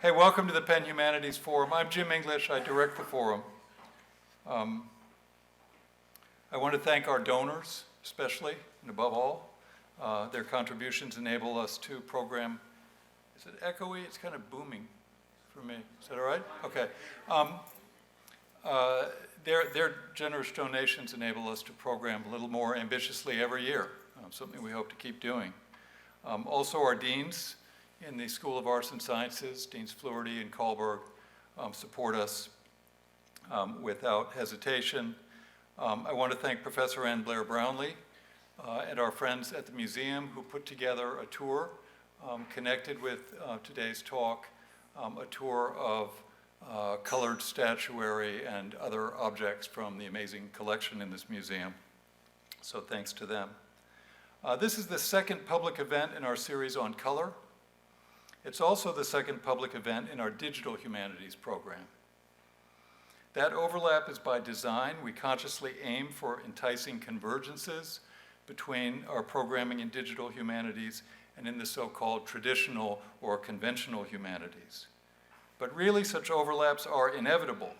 Hey, welcome to the Penn Humanities Forum. I'm Jim English. I direct the forum. I want to thank our donors, especially, and above all. Their contributions enable us to program. Is it echoey? It's kind of booming for me. Is that all right? Okay. Their generous donations enable us to program a little more ambitiously every year, something we hope to keep doing. Also, our deans in the School of Arts and Sciences, Deans Fluharty and Kahlberg, support us without hesitation. I want to thank Professor Ann Blair Brownlee and our friends at the museum who put together a tour connected with today's talk, a tour of colored statuary and other objects from the amazing collection in this museum. So thanks to them. This is the second public event in our series on color. It's also the second public event in our digital humanities program. That overlap is by design. We consciously aim for enticing convergences between our programming in digital humanities and in the so-called traditional or conventional humanities. But really, such overlaps are inevitable.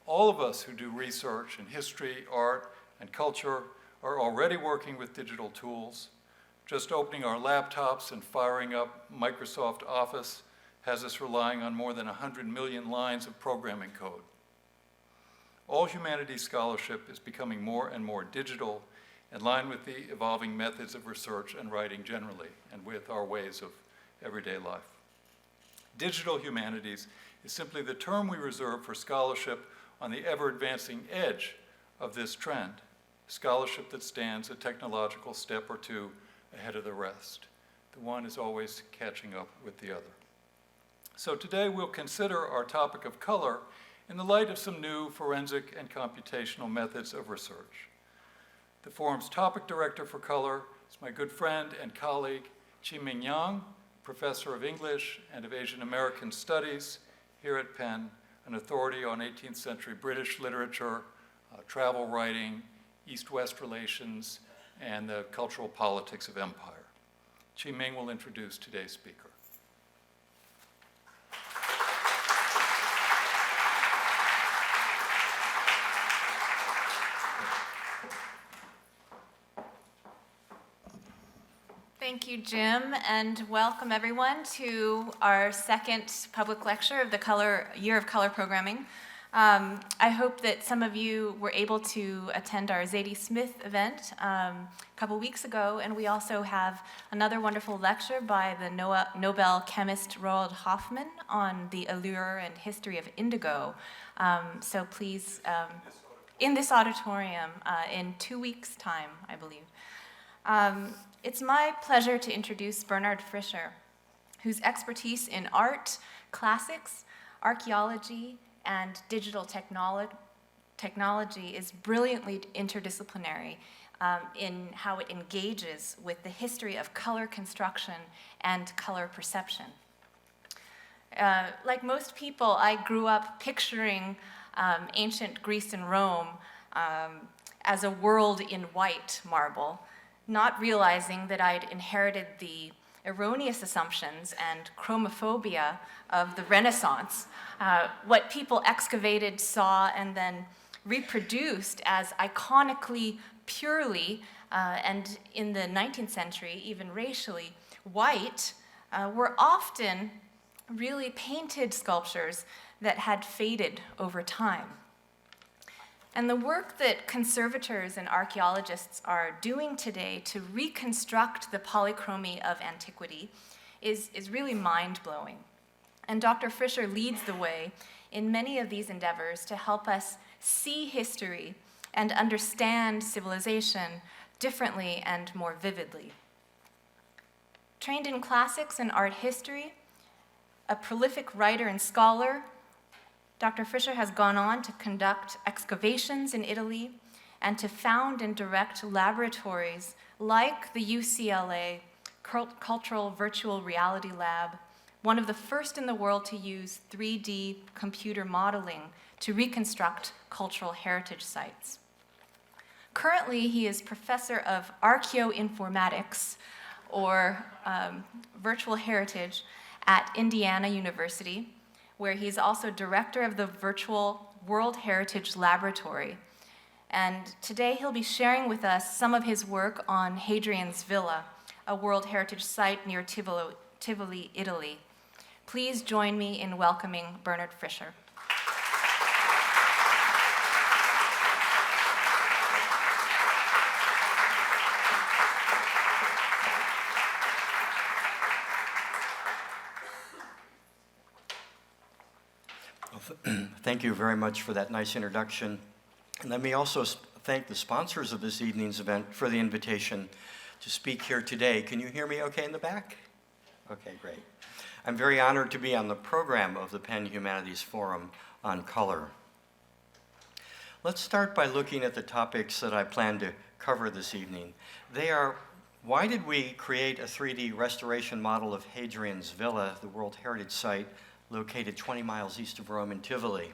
All of us who do research in history, art, and culture are already working with digital tools. Just opening our laptops and firing up Microsoft Office has us relying on more than 100 million lines of programming code. All humanities scholarship is becoming more and more digital, in line with the evolving methods of research and writing generally, and with our ways of everyday life. Digital humanities is simply the term we reserve for scholarship on the ever-advancing edge of this trend, scholarship that stands a technological step or two ahead of the rest. The one is always catching up with the other. So today we'll consider our topic of color in the light of some new forensic and computational methods of research. The forum's topic director for color is my good friend and colleague, Qiming Yang, professor of English and of Asian American Studies here at Penn, an authority on 18th century British literature, travel writing, East-West relations, and the cultural politics of empire. Qiming will introduce today's speaker. Thank you, Jim, and welcome everyone to our second public lecture of the Year of Color Programming. I hope that some of you were able to attend our Zadie Smith event a couple weeks ago, and we also have another wonderful lecture by the Nobel chemist Roald Hoffmann on the allure and history of indigo. So please, in this auditorium, in 2 weeks' time, I believe. It's my pleasure to introduce Bernard Frischer, whose expertise in art, classics, archaeology, and digital technology is brilliantly interdisciplinary in how it engages with the history of color construction and color perception. Like most people, I grew up picturing ancient Greece and Rome as a world in white marble, not realizing that I'd inherited the erroneous assumptions and chromophobia of the Renaissance, what people excavated, saw, and then reproduced as iconically, purely, and in the 19th century, even racially, white, were often really painted sculptures that had faded over time. And the work that conservators and archaeologists are doing today to reconstruct the polychromy of antiquity is really mind-blowing. And Dr. Frischer leads the way in many of these endeavors to help us see history and understand civilization differently and more vividly. Trained in classics and art history, a prolific writer and scholar, Dr. Frischer has gone on to conduct excavations in Italy and to found and direct laboratories like the UCLA Cultural Virtual Reality Lab, one of the first in the world to use 3D computer modeling to reconstruct cultural heritage sites. Currently, he is professor of Archaeoinformatics, or virtual heritage, at Indiana University, where he's also director of the virtual World Heritage Laboratory. And today he'll be sharing with us some of his work on Hadrian's Villa, a World Heritage Site near Tivoli, Italy. Please join me in welcoming Bernard Frischer. Thank you very much for that nice introduction. And let me also thank the sponsors of this evening's event for the invitation to speak here today. Can you hear me okay in the back? Okay, great. I'm very honored to be on the program of the Penn Humanities Forum on Color. Let's start by looking at the topics that I plan to cover this evening. They are, why did we create a 3D restoration model of Hadrian's Villa, the World Heritage Site, located 20 miles east of Rome in Tivoli?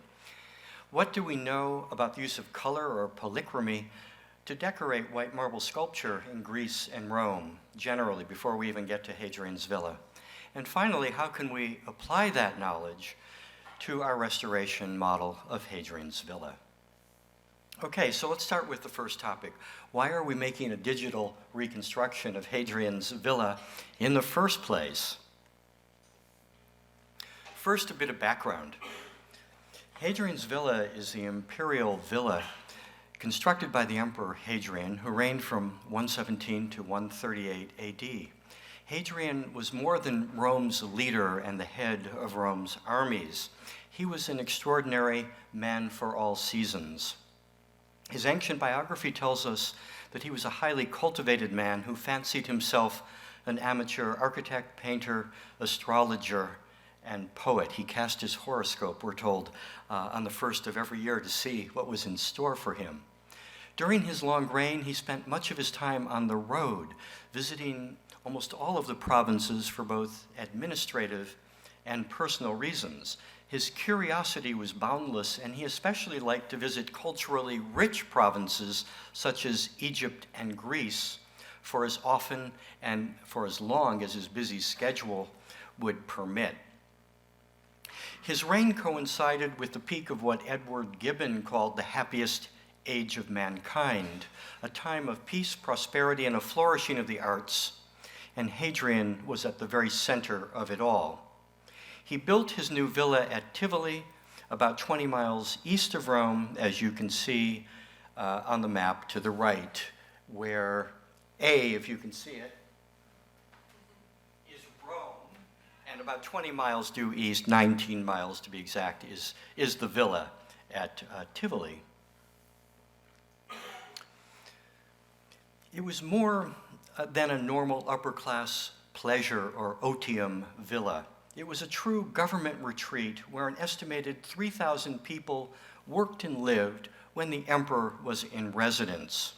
What do we know about the use of color or polychromy to decorate white marble sculpture in Greece and Rome, generally, before we even get to Hadrian's Villa? And finally, how can we apply that knowledge to our restoration model of Hadrian's Villa? Okay, so let's start with the first topic. Why are we making a digital reconstruction of Hadrian's Villa in the first place? First, a bit of background. Hadrian's Villa is the imperial villa constructed by the Emperor Hadrian, who reigned from 117 to 138 AD. Hadrian was more than Rome's leader and the head of Rome's armies. He was an extraordinary man for all seasons. His ancient biography tells us that he was a highly cultivated man who fancied himself an amateur architect, painter, astrologer, and poet. He cast his horoscope, we're told, on the first of every year to see what was in store for him. During his long reign, he spent much of his time on the road, visiting almost all of the provinces for both administrative and personal reasons. His curiosity was boundless, and he especially liked to visit culturally rich provinces such as Egypt and Greece for as often and for as long as his busy schedule would permit. His reign coincided with the peak of what Edward Gibbon called the happiest age of mankind, a time of peace, prosperity, and a flourishing of the arts, and Hadrian was at the very center of it all. He built his new villa at Tivoli, about 20 miles east of Rome, as you can see on the map to the right, where A, if you can see it, and about 20 miles due east, 19 miles to be exact, is the villa at Tivoli. It was more than a normal upper-class pleasure or otium villa. It was a true government retreat where an estimated 3,000 people worked and lived when the emperor was in residence.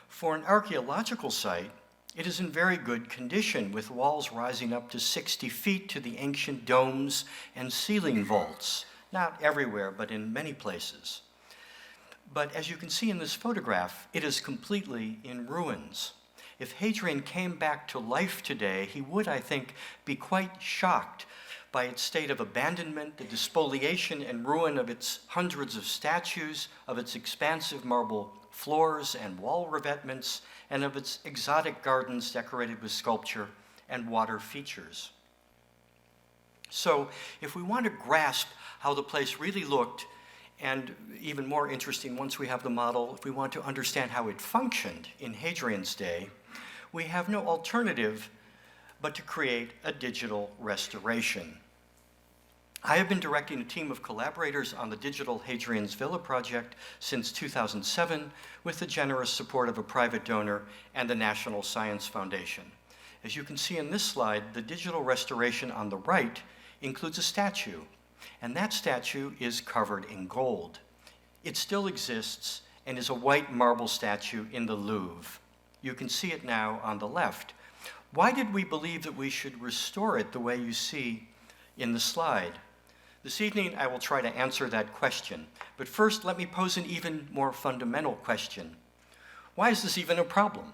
For an archaeological site, it is in very good condition, with walls rising up to 60 feet to the ancient domes and ceiling vaults. Not everywhere, but in many places. But as you can see in this photograph, it is completely in ruins. If Hadrian came back to life today, he would, I think, be quite shocked by its state of abandonment, the despoliation and ruin of its hundreds of statues, of its expansive marble floors and wall revetments, and of its exotic gardens decorated with sculpture and water features. So, if we want to grasp how the place really looked, and even more interesting once we have the model, if we want to understand how it functioned in Hadrian's day, we have no alternative but to create a digital restoration. I have been directing a team of collaborators on the digital Hadrian's Villa project since 2007 with the generous support of a private donor and the National Science Foundation. As you can see in this slide, the digital restoration on the right includes a statue, and that statue is covered in gold. It still exists and is a white marble statue in the Louvre. You can see it now on the left. Why did we believe that we should restore it the way you see in the slide? This evening, I will try to answer that question. But first, let me pose an even more fundamental question. Why is this even a problem?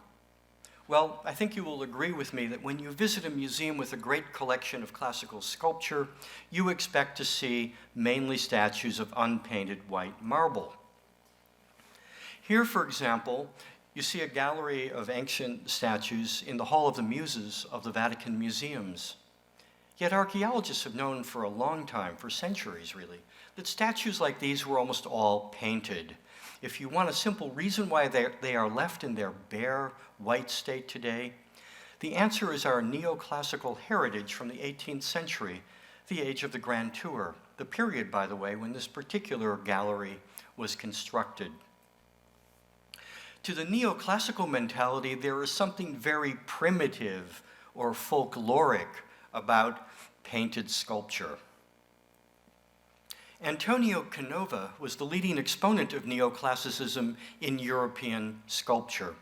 Well, I think you will agree with me that when you visit a museum with a great collection of classical sculpture, you expect to see mainly statues of unpainted white marble. Here, for example, you see a gallery of ancient statues in the Hall of the Muses of the Vatican Museums. Yet archaeologists have known for a long time, for centuries really, that statues like these were almost all painted. If you want a simple reason why they are left in their bare, white state today, the answer is our neoclassical heritage from the 18th century, the age of the Grand Tour, the period, by the way, when this particular gallery was constructed. To the neoclassical mentality, there is something very primitive or folkloric about painted sculpture. Antonio Canova was the leading exponent of neoclassicism in European sculpture.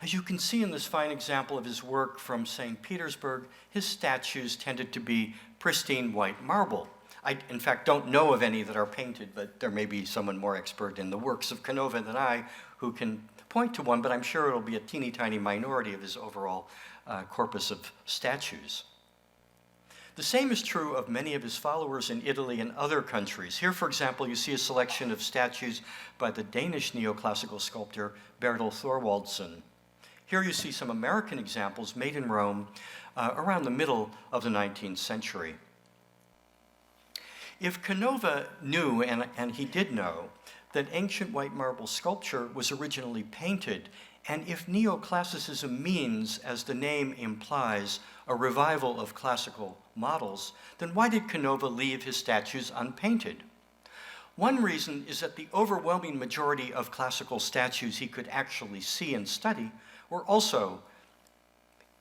As you can see in this fine example of his work from St. Petersburg, his statues tended to be pristine white marble. I, in fact, don't know of any that are painted, but there may be someone more expert in the works of Canova than I who can point to one, but I'm sure it'll be a teeny tiny minority of his overall corpus of statues. The same is true of many of his followers in Italy and other countries. Here, for example, you see a selection of statues by the Danish neoclassical sculptor Bertel Thorwaldsen. Here you see some American examples made in Rome around the middle of the 19th century. If Canova knew, and he did know, that ancient white marble sculpture was originally painted, and if neoclassicism means, as the name implies, a revival of classical models, then why did Canova leave his statues unpainted? One reason is that the overwhelming majority of classical statues he could actually see and study were also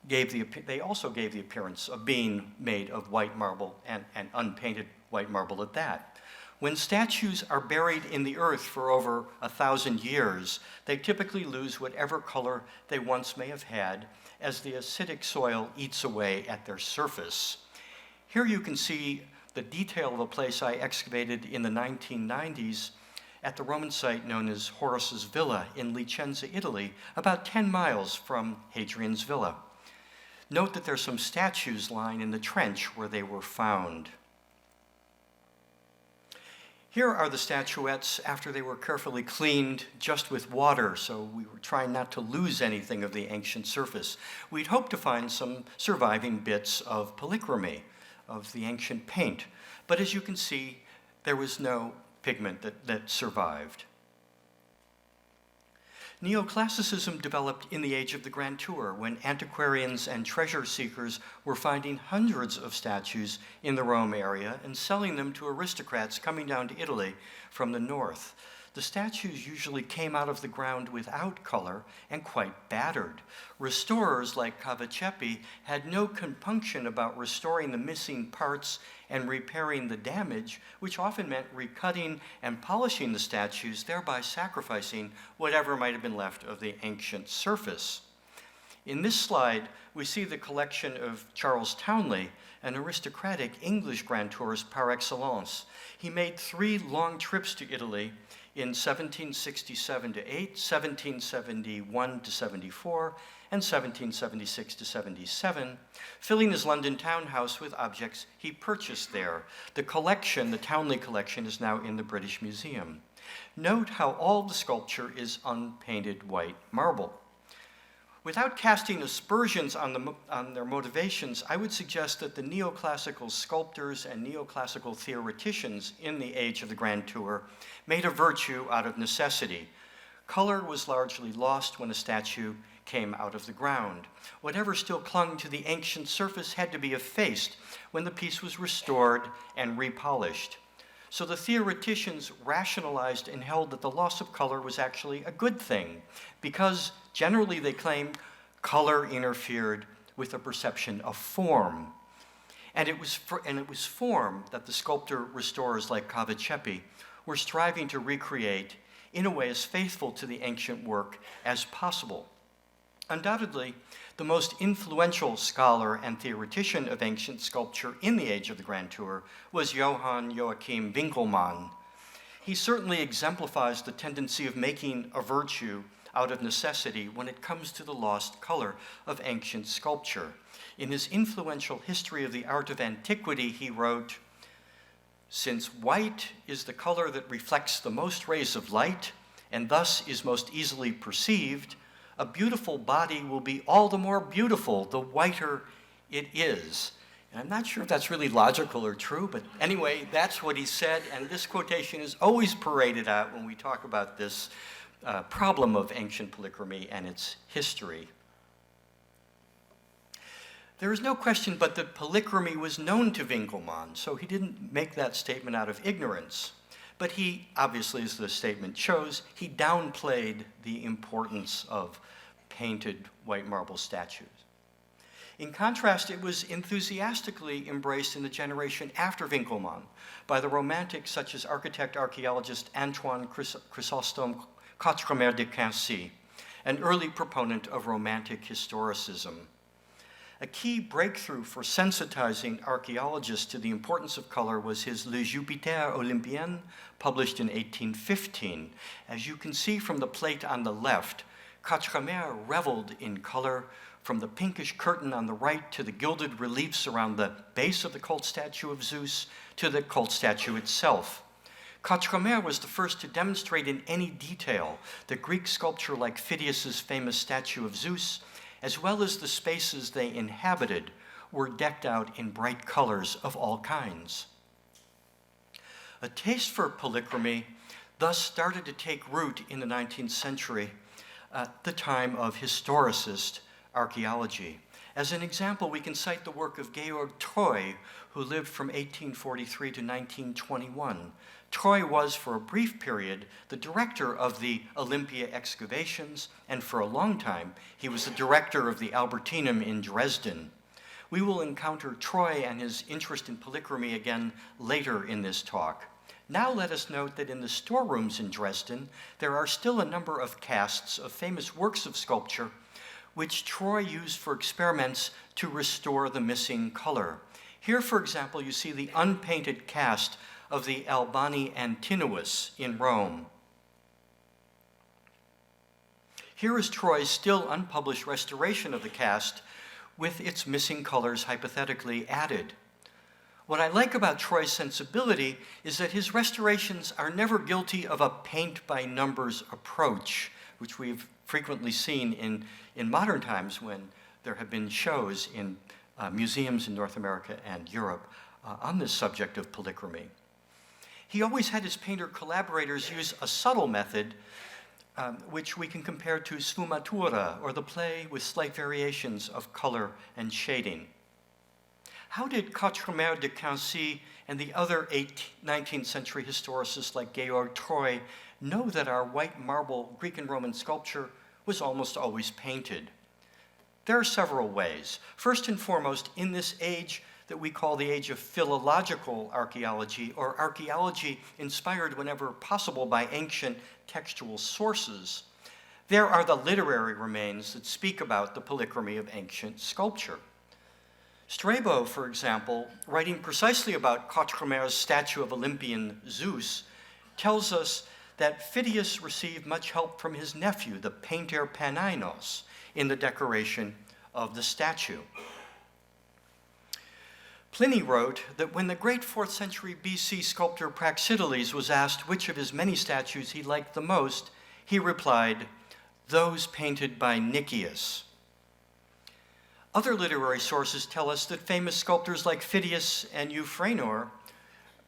gave the appearance of being made of white marble and unpainted white marble at that. When statues are buried in the earth for over 1,000 years, they typically lose whatever color they once may have had as the acidic soil eats away at their surface. Here you can see the detail of a place I excavated in the 1990s at the Roman site known as Horace's Villa in Licenza, Italy, about 10 miles from Hadrian's villa. Note that there's some statues lying in the trench where they were found. Here are the statuettes after they were carefully cleaned just with water, so we were trying not to lose anything of the ancient surface. We'd hoped to find some surviving bits of polychromy, of the ancient paint, but as you can see, there was no pigment that survived. Neoclassicism developed in the age of the Grand Tour, when antiquarians and treasure seekers were finding hundreds of statues in the Rome area and selling them to aristocrats coming down to Italy from the north. The statues usually came out of the ground without color and quite battered. Restorers like Cavaceppi had no compunction about restoring the missing parts and repairing the damage, which often meant recutting and polishing the statues, thereby sacrificing whatever might have been left of the ancient surface. In this slide, we see the collection of Charles Townley, an aristocratic English grand tourist par excellence. He made 3 long trips to Italy in 1767 to 8, 1771 to 74, and 1776 to 77, filling his London townhouse with objects he purchased there. The collection, the Townley collection, is now in the British Museum. Note how all the sculpture is unpainted white marble. Without casting aspersions on their motivations, I would suggest that the neoclassical sculptors and neoclassical theoreticians in the age of the Grand Tour made a virtue out of necessity. Color was largely lost when a statue came out of the ground. Whatever still clung to the ancient surface had to be effaced when the piece was restored and repolished. So the theoreticians rationalized and held that the loss of color was actually a good thing, because generally they claimed color interfered with the perception of form. And it was form that the sculptor restorers like Cavaceppi were striving to recreate in a way as faithful to the ancient work as possible. Undoubtedly, the most influential scholar and theoretician of ancient sculpture in the age of the Grand Tour was Johann Joachim Winckelmann. He certainly exemplifies the tendency of making a virtue out of necessity when it comes to the lost color of ancient sculpture. In his influential History of the Art of Antiquity, he wrote, "Since white is the color that reflects the most rays of light, and thus is most easily perceived, a beautiful body will be all the more beautiful the whiter it is." And I'm not sure if that's really logical or true, but anyway, that's what he said, and this quotation is always paraded out when we talk about this problem of ancient polychromy and its history. There is no question but that polychromy was known to Winckelmann, so he didn't make that statement out of ignorance. But he, obviously, as the statement shows, he downplayed the importance of painted white marble statues. In contrast, it was enthusiastically embraced in the generation after Winckelmann by the Romantics such as architect-archaeologist Antoine Chrysostome Quatremer de Quincy, an early proponent of Romantic historicism. A key breakthrough for sensitizing archaeologists to the importance of color was his Le Jupiter Olympien, published in 1815. As you can see from the plate on the left, Quatremer reveled in color, from the pinkish curtain on the right to the gilded reliefs around the base of the cult statue of Zeus to the cult statue itself. Quatremer was the first to demonstrate in any detail the Greek sculpture like Phidias's famous statue of Zeus, as well as the spaces they inhabited, were decked out in bright colors of all kinds. A taste for polychromy thus started to take root in the 19th century, the time of historicist archaeology. As an example, we can cite the work of Georg Treu, who lived from 1843 to 1921. Treu was, for a brief period, the director of the Olympia excavations, and for a long time, he was the director of the Albertinum in Dresden. We will encounter Treu and his interest in polychromy again later in this talk. Now let us note that in the storerooms in Dresden, there are still a number of casts of famous works of sculpture which Treu used for experiments to restore the missing color. Here, for example, you see the unpainted cast of the Albani Antinous in Rome. Here is Treu's still unpublished restoration of the cast with its missing colors hypothetically added. What I like about Treu's sensibility is that his restorations are never guilty of a paint-by-numbers approach, which we've frequently seen in modern times when there have been shows in museums in North America and Europe on this subject of polychromy. He always had his painter collaborators use a subtle method which we can compare to sfumatura, or the play with slight variations of color and shading. How did Quatremer de Quincy and the other 19th century historicists like Georg Treu know that our white marble Greek and Roman sculpture was almost always painted? There are several ways. First and foremost, in this age that we call the age of philological archaeology, or archaeology inspired whenever possible by ancient textual sources, there are the literary remains that speak about the polychromy of ancient sculpture. Strabo, for example, writing precisely about Quatremer's statue of Olympian Zeus, tells us that Phidias received much help from his nephew, the painter Paninos, in the decoration of the statue. Pliny wrote that when the great 4th century BC sculptor Praxiteles was asked which of his many statues he liked the most, he replied, "Those painted by Nicias." Other literary sources tell us that famous sculptors like Phidias and Euphranor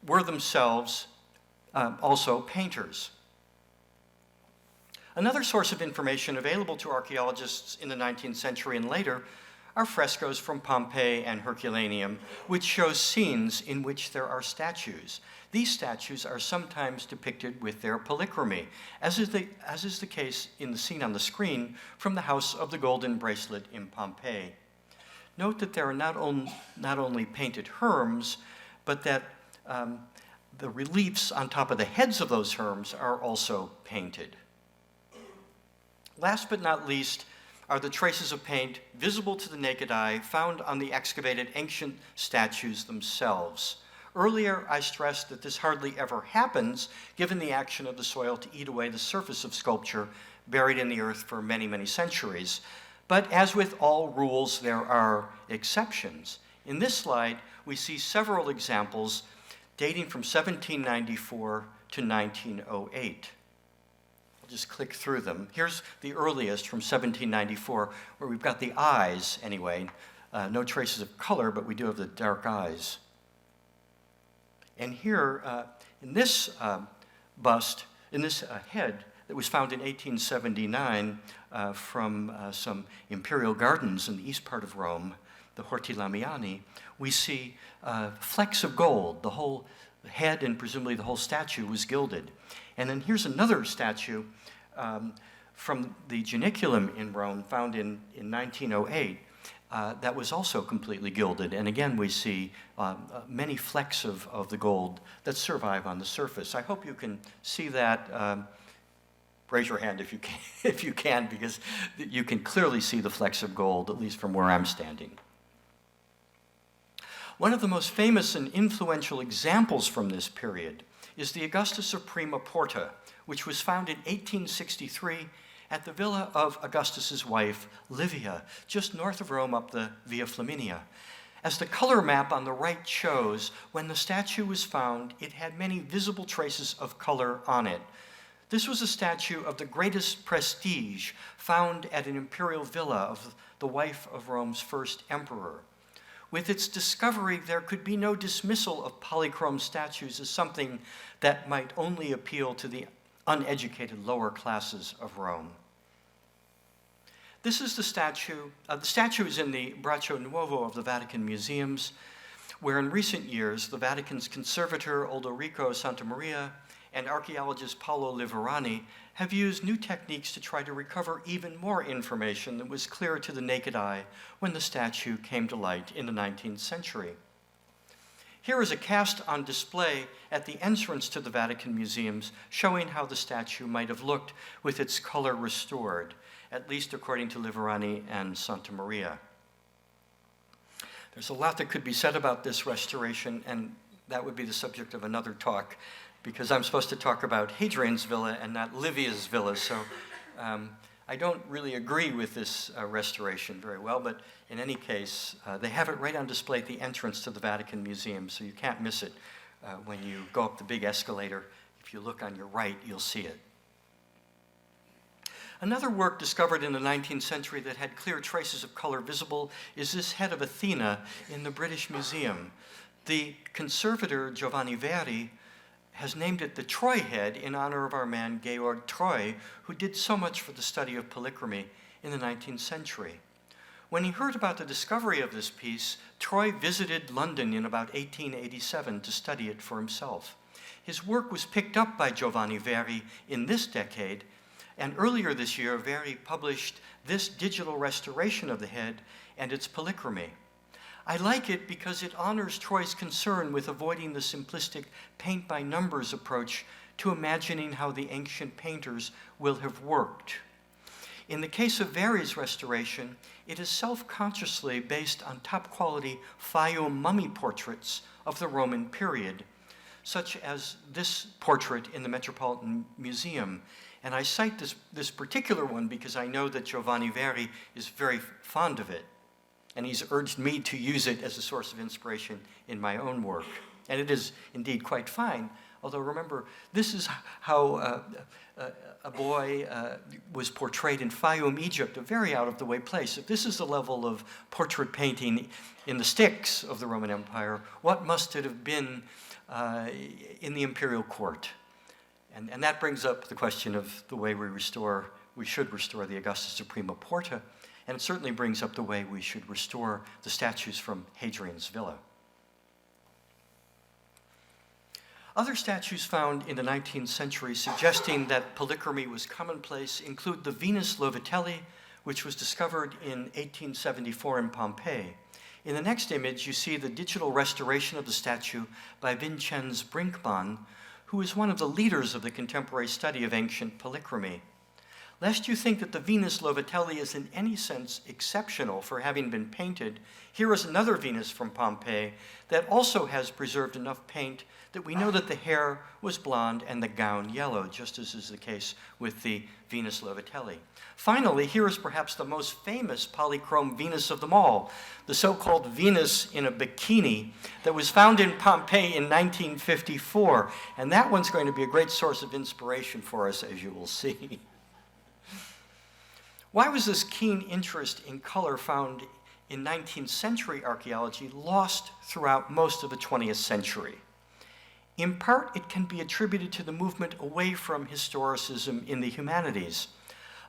were themselves also painters. Another source of information available to archaeologists in the 19th century and later are frescoes from Pompeii and Herculaneum, which show scenes in which there are statues. These statues are sometimes depicted with their polychromy, as is the case in the scene on the screen from the House of the Golden Bracelet in Pompeii. Note that there are not only painted herms, but that the reliefs on top of the heads of those herms are also painted. Last but not least are the traces of paint visible to the naked eye found on the excavated ancient statues themselves. Earlier, I stressed that this hardly ever happens, given the action of the soil to eat away the surface of sculpture buried in the earth for many, many centuries. But as with all rules, there are exceptions. In this slide, we see several examples dating from 1794 to 1908. I'll just click through them. Here's the earliest from 1794, where we've got the eyes, anyway. No traces of color, but we do have the dark eyes. And here, in this bust, in this head that was found in 1879 from some imperial gardens in the east part of Rome, the Horti Lamiani, we see flecks of gold. The whole head and presumably the whole statue was gilded. And then here's another statue from the Janiculum in Rome, found in 1908, that was also completely gilded. And again, we see many flecks of the gold that survive on the surface. I hope you can see that. Raise your hand if you can, because you can clearly see the flecks of gold, at least from where I'm standing. One of the most famous and influential examples from this period is the Augustus of Prima Porta, which was found in 1863 at the villa of Augustus's wife, Livia, just north of Rome up the Via Flaminia. As the color map on the right shows, when the statue was found, it had many visible traces of color on it. This was a statue of the greatest prestige found at an imperial villa of the wife of Rome's first emperor. With its discovery, there could be no dismissal of polychrome statues as something that might only appeal to the uneducated lower classes of Rome. This is the statue. The statue is in the Braccio Nuovo of the Vatican Museums, where in recent years, the Vatican's conservator, Oldorico Santamaria, and archaeologist Paolo Liverani have used new techniques to try to recover even more information that was clear to the naked eye when the statue came to light in the 19th century. Here is a cast on display at the entrance to the Vatican Museums, showing how the statue might have looked with its color restored, at least according to Liverani and Santamaria. There's a lot that could be said about this restoration, and that would be the subject of another talk, because I'm supposed to talk about Hadrian's villa and not Livia's villa, so I don't really agree with this restoration very well, but in any case, they have it right on display at the entrance to the Vatican Museum, so you can't miss it when you go up the big escalator. If you look on your right, you'll see it. Another work discovered in the 19th century that had clear traces of color visible is this head of Athena in the British Museum. The conservator Giovanni Verri has named it the Troy head in honor of our man Georg Troy, who did so much for the study of polychromy in the 19th century. When he heard about the discovery of this piece, Troy visited London in about 1887 to study it for himself. His work was picked up by Giovanni Verri in this decade, and earlier this year, Verri published this digital restoration of the head and its polychromy. I like it because it honors Troy's concern with avoiding the simplistic paint-by-numbers approach to imagining how the ancient painters will have worked. In the case of Verri's restoration, it is self-consciously based on top-quality Fayum mummy portraits of the Roman period, such as this portrait in the Metropolitan Museum. And I cite this particular one because I know that Giovanni Verri is very fond of it, and he's urged me to use it as a source of inspiration in my own work. And it is indeed quite fine, although remember, this is how a boy was portrayed in Fayum, Egypt, a very out-of-the-way place. If this is the level of portrait painting in the sticks of the Roman Empire, what must it have been in the imperial court? And that brings up the question of the way we should restore the Augustus of Prima Porta, and it certainly brings up the way we should restore the statues from Hadrian's villa. Other statues found in the 19th century suggesting that polychromy was commonplace include the Venus Lovatelli, which was discovered in 1874 in Pompeii. In the next image, you see the digital restoration of the statue by Vincenz Brinkmann, who is one of the leaders of the contemporary study of ancient polychromy. Lest you think that the Venus Lovatelli is in any sense exceptional for having been painted, here is another Venus from Pompeii that also has preserved enough paint that we know that the hair was blonde and the gown yellow, just as is the case with the Venus Lovatelli. Finally, here is perhaps the most famous polychrome Venus of them all, the so-called Venus in a bikini that was found in Pompeii in 1954. And that one's going to be a great source of inspiration for us, as you will see. Why was this keen interest in color found in 19th century archaeology lost throughout most of the 20th century? In part, it can be attributed to the movement away from historicism in the humanities.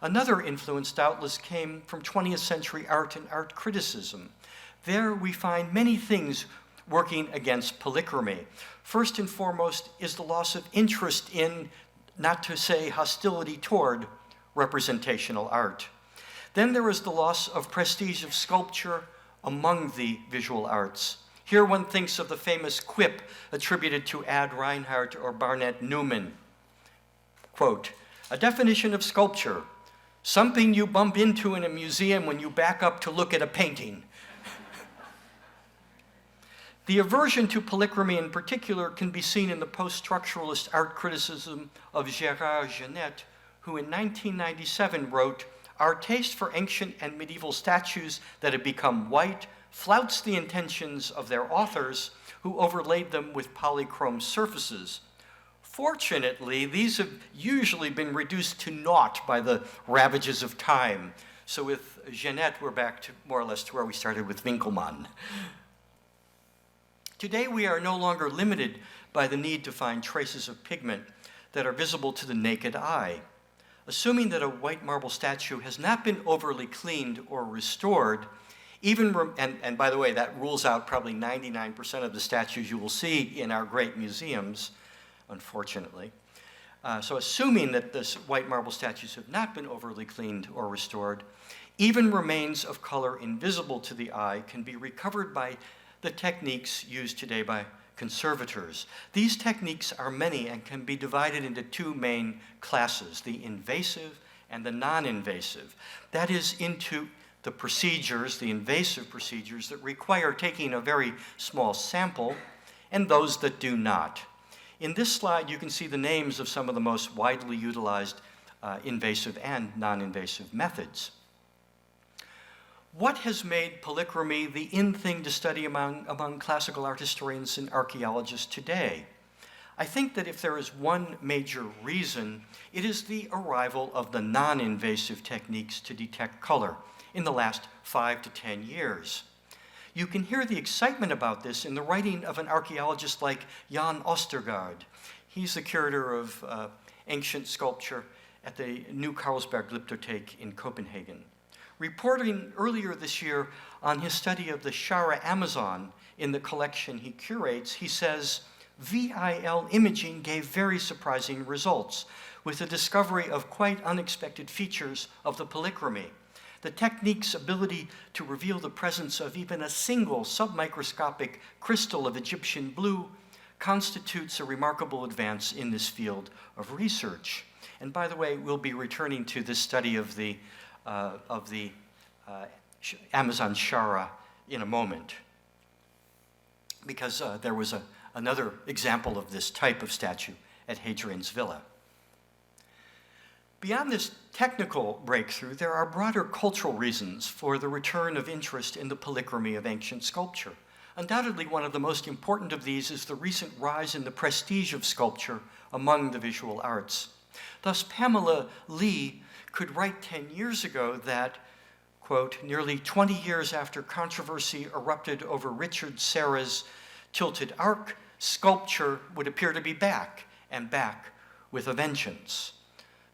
Another influence doubtless came from 20th century art and art criticism. There we find many things working against polychromy. First and foremost is the loss of interest in, not to say hostility toward, representational art. Then there is the loss of prestige of sculpture among the visual arts. Here one thinks of the famous quip attributed to Ad Reinhardt or Barnett Newman. Quote, "A definition of sculpture, something you bump into in a museum when you back up to look at a painting." The aversion to polychromy in particular can be seen in the post-structuralist art criticism of Gérard Genette, who in 1997 wrote, "Our taste for ancient and medieval statues that have become white flouts the intentions of their authors who overlaid them with polychrome surfaces. Fortunately, these have usually been reduced to naught by the ravages of time." So with Genette, we're back to more or less to where we started with Winkelmann. Today, we are no longer limited by the need to find traces of pigment that are visible to the naked eye. Assuming that a white marble statue has not been overly cleaned or restored, and by the way, that rules out probably 99% of the statues you will see in our great museums, unfortunately. So assuming that this white marble statues have not been overly cleaned or restored, even remains of color invisible to the eye can be recovered by the techniques used today by conservators. These techniques are many and can be divided into two main classes, the invasive and the non-invasive. That is, into the procedures, the invasive procedures that require taking a very small sample, and those that do not. In this slide, you can see the names of some of the most widely utilized invasive and non-invasive methods. What has made polychromy the in thing to study among classical art historians and archaeologists today? I think that if there is one major reason, it is the arrival of the non-invasive techniques to detect color in the last 5 to 10 years. You can hear the excitement about this in the writing of an archaeologist like Jan Ostergaard. He's the curator of ancient sculpture at the New Carlsberg Glyptothek in Copenhagen. Reporting earlier this year on his study of the Shara Amazon in the collection he curates, he says, VIL imaging gave very surprising results with the discovery of quite unexpected features of the polychromy. The technique's ability to reveal the presence of even a single submicroscopic crystal of Egyptian blue constitutes a remarkable advance in this field of research. And by the way, we'll be returning to this study of the Amazon Shara in a moment, because there was another example of this type of statue at Hadrian's villa. Beyond this technical breakthrough, there are broader cultural reasons for the return of interest in the polychromy of ancient sculpture. Undoubtedly, one of the most important of these is the recent rise in the prestige of sculpture among the visual arts. Thus, Pamela Lee could write 10 years ago that, quote, nearly 20 years after controversy erupted over Richard Serra's Tilted Arc, sculpture would appear to be back, and back with a vengeance.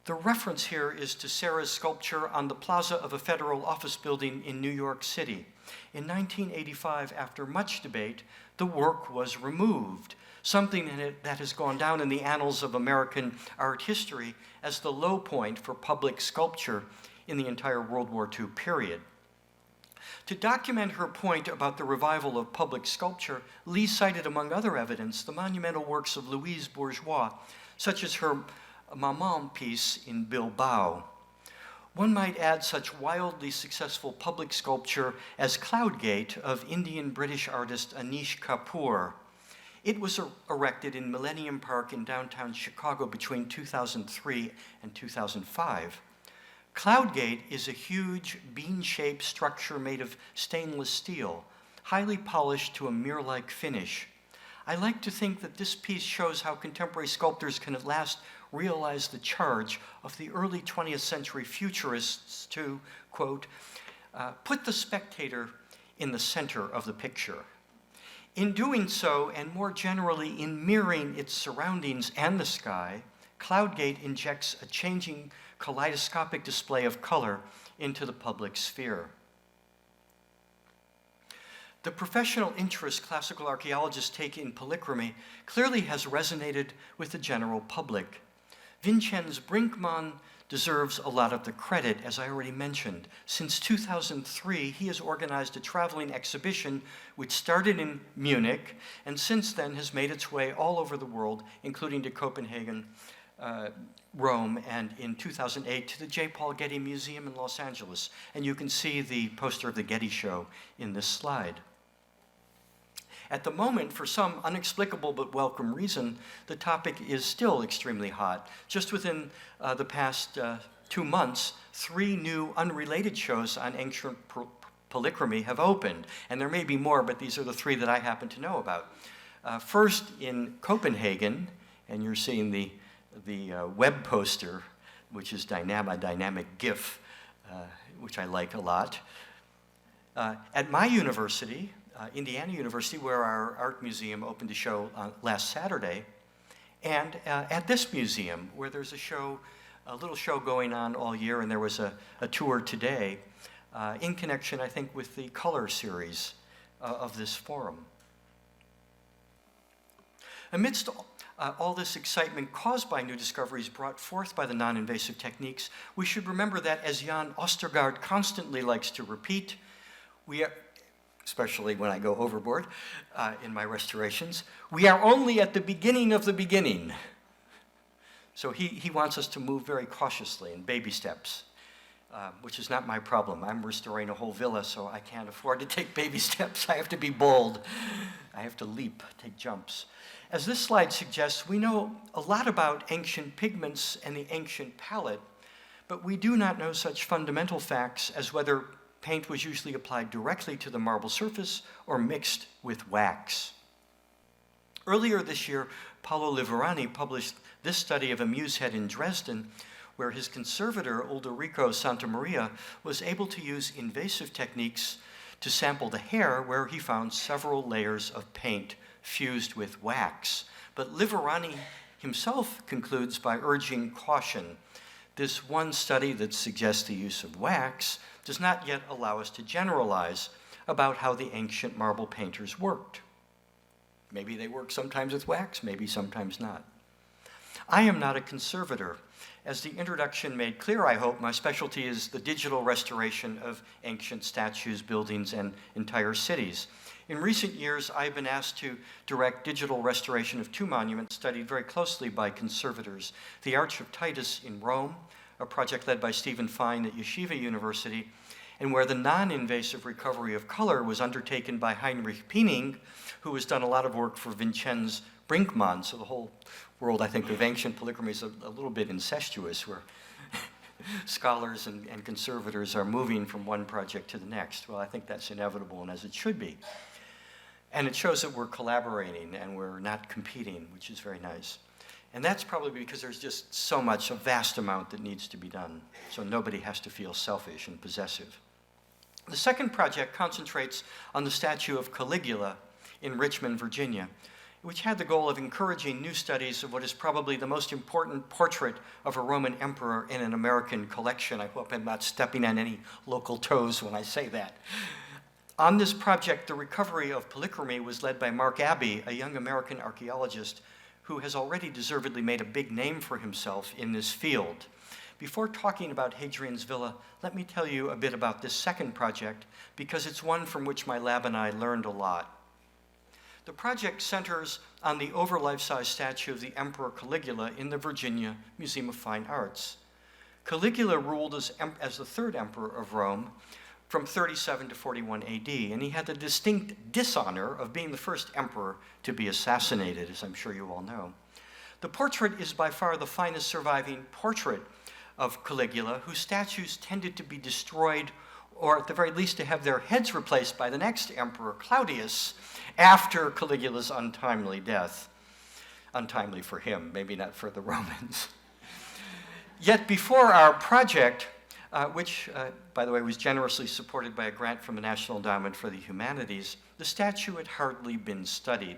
The reference here is to Serra's sculpture on the plaza of a federal office building in New York City. In 1985, after much debate, the work was removed, something that has gone down in the annals of American art history as the low point for public sculpture in the entire World War II period. To document her point about the revival of public sculpture, Lee cited, among other evidence, the monumental works of Louise Bourgeois, such as her Maman piece in Bilbao. One might add such wildly successful public sculpture as Cloudgate of Indian-British artist Anish Kapoor. It was erected in Millennium Park in downtown Chicago between 2003 and 2005. Cloudgate is a huge bean-shaped structure made of stainless steel, highly polished to a mirror-like finish. I like to think that this piece shows how contemporary sculptors can at last realize the charge of the early 20th century futurists to, quote, put the spectator in the center of the picture. In doing so, and more generally in mirroring its surroundings and the sky, Cloudgate injects a changing kaleidoscopic display of color into the public sphere. The professional interest classical archaeologists take in polychromy clearly has resonated with the general public. Vincenz Brinkmann deserves a lot of the credit, as I already mentioned. Since 2003, he has organized a traveling exhibition which started in Munich and since then has made its way all over the world, including to Copenhagen, Rome, and in 2008 to the J. Paul Getty Museum in Los Angeles. And you can see the poster of the Getty Show in this slide. At the moment, for some unexplicable but welcome reason, the topic is still extremely hot. Just within the past 2 months, 3 new unrelated shows on ancient polychromy have opened. And there may be more, but these are the 3 that I happen to know about. First, in Copenhagen, and you're seeing the web poster, which is a dynamic GIF, which I like a lot. At my university, Indiana University, where our art museum opened a show last Saturday, and at this museum, where there's a little show going on all year, and there was a tour today, in connection, I think, with the color series of this forum. Amidst all this excitement caused by new discoveries brought forth by the non-invasive techniques, we should remember that, as Jan Ostergaard constantly likes to repeat, especially when I go overboard in my restorations, we are only at the beginning of the beginning. So he wants us to move very cautiously in baby steps, which is not my problem. I'm restoring a whole villa, so I can't afford to take baby steps. I have to be bold. I have to leap, take jumps. As this slide suggests, we know a lot about ancient pigments and the ancient palette, but we do not know such fundamental facts as whether paint was usually applied directly to the marble surface or mixed with wax. Earlier this year, Paolo Liverani published this study of a muse head in Dresden, where his conservator, Ulderico Santamaria, was able to use invasive techniques to sample the hair, where he found several layers of paint fused with wax. But Liverani himself concludes by urging caution. This one study that suggests the use of wax does not yet allow us to generalize about how the ancient marble painters worked. Maybe they work sometimes with wax, maybe sometimes not. I am not a conservator. As the introduction made clear, I hope, my specialty is the digital restoration of ancient statues, buildings, and entire cities. In recent years, I've been asked to direct digital restoration of 2 monuments studied very closely by conservators: the Arch of Titus in Rome, a project led by Stephen Fine at Yeshiva University, and where the non-invasive recovery of color was undertaken by Heinrich Piening, who has done a lot of work for Vincenz Brinkmann. So the whole world, I think, of ancient polychromy is a little bit incestuous, where scholars and conservators are moving from one project to the next. Well, I think that's inevitable, and as it should be. And it shows that we're collaborating and we're not competing, which is very nice. And that's probably because there's just so much, a vast amount that needs to be done, so nobody has to feel selfish and possessive. The second project concentrates on the statue of Caligula in Richmond, Virginia, which had the goal of encouraging new studies of what is probably the most important portrait of a Roman emperor in an American collection. I hope I'm not stepping on any local toes when I say that. On this project, the recovery of polychromy was led by Mark Abbey, a young American archaeologist who has already deservedly made a big name for himself in this field. Before talking about Hadrian's Villa, let me tell you a bit about this second project, because it's one from which my lab and I learned a lot. The project centers on the over life-size statue of the Emperor Caligula in the Virginia Museum of Fine Arts. Caligula ruled as the third emperor of Rome from 37 to 41 AD, and he had the distinct dishonor of being the first emperor to be assassinated, as I'm sure you all know. The portrait is by far the finest surviving portrait of Caligula, whose statues tended to be destroyed, or at the very least to have their heads replaced by the next emperor, Claudius, after Caligula's untimely death. Untimely for him, maybe not for the Romans. Yet before our project, which, by the way, was generously supported by a grant from the National Endowment for the Humanities, the statue had hardly been studied.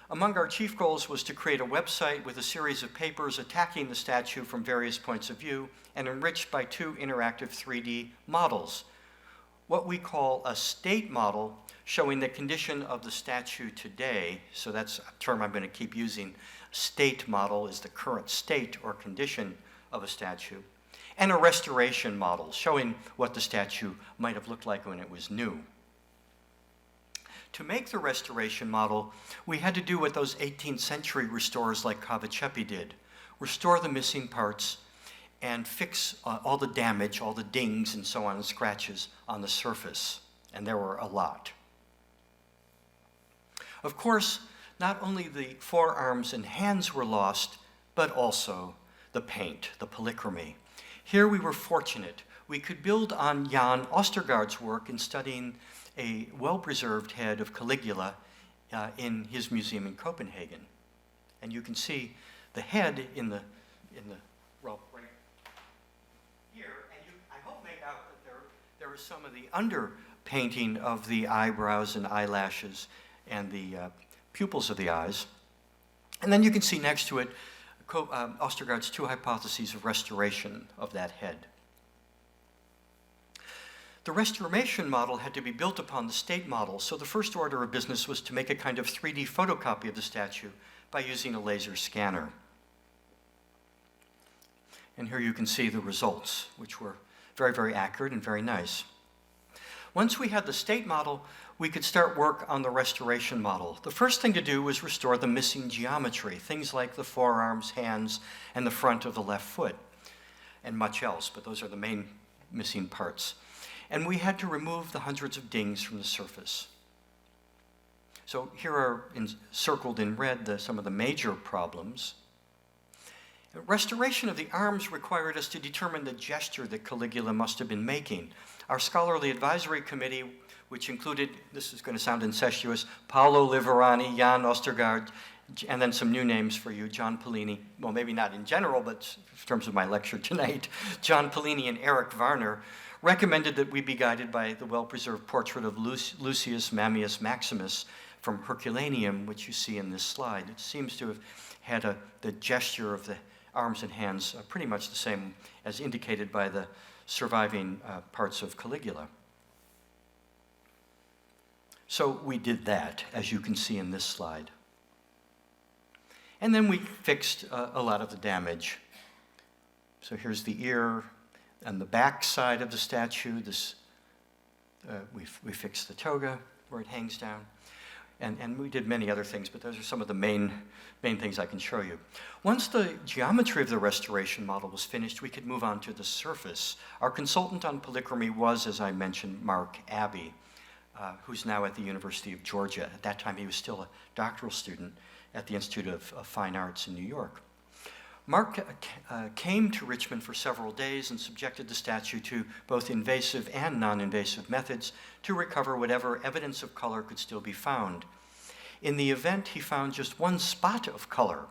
Among our chief goals was to create a website with a series of papers attacking the statue from various points of view and enriched by 2 interactive 3D models. What we call a state model, showing the condition of the statue today, so that's a term I'm going to keep using. State model is the current state or condition of a statue. And a restoration model, showing what the statue might have looked like when it was new. To make the restoration model, we had to do what those 18th century restorers like Cavacepi did, restore the missing parts and fix all the damage, all the dings and so on, and scratches on the surface, and there were a lot. Of course, not only the forearms and hands were lost, but also the paint, the polychromy. Here we were fortunate. We could build on Jan Ostergaard's work in studying a well-preserved head of Caligula in his museum in Copenhagen. And you can see the head in the well, right here, and I hope make out that there is some of the underpainting of the eyebrows and eyelashes and the pupils of the eyes. And then you can see next to it Ostergaard's 2 hypotheses of restoration of that head. The restoration model had to be built upon the state model, so the first order of business was to make a kind of 3D photocopy of the statue by using a laser scanner. And here you can see the results, which were very, very accurate and very nice. Once we had the state model, we could start work on the restoration model. The first thing to do was restore the missing geometry, things like the forearms, hands, and the front of the left foot, and much else, but those are the main missing parts. And we had to remove the hundreds of dings from the surface. So here are circled in red some of the major problems. Restoration of the arms required us to determine the gesture that Caligula must have been making. Our scholarly advisory committee, which included, this is going to sound incestuous, Paolo Liverani, Jan Ostergaard, and then some new names for you, John Polini, well, maybe not in general, but in terms of my lecture tonight, John Polini and Eric Varner, recommended that we be guided by the well-preserved portrait of Lucius Mammius Maximus from Herculaneum, which you see in this slide. It seems to have had the gesture of the arms and hands pretty much the same as indicated by the surviving parts of Caligula. So we did that, as you can see in this slide. And then we fixed a lot of the damage. So here's the ear and the back side of the statue. We fixed the toga where it hangs down. And we did many other things, but those are some of the main things I can show you. Once the geometry of the restoration model was finished, we could move on to the surface. Our consultant on polychromy was, as I mentioned, Mark Abbey, who's now at the University of Georgia. At that time, he was still a doctoral student at the Institute of Fine Arts in New York. Mark came to Richmond for several days and subjected the statue to both invasive and non-invasive methods to recover whatever evidence of color could still be found. In the event, he found just one spot of color,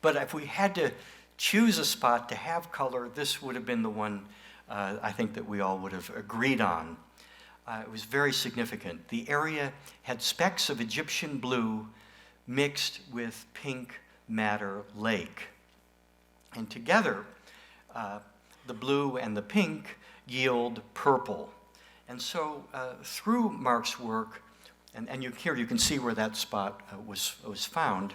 but if we had to choose a spot to have color, this would have been the one I think that we all would have agreed on. It was very significant. The area had specks of Egyptian blue mixed with pink madder lake. And together, the blue and the pink yield purple. And so through Mark's work, and here you can see where that spot was found,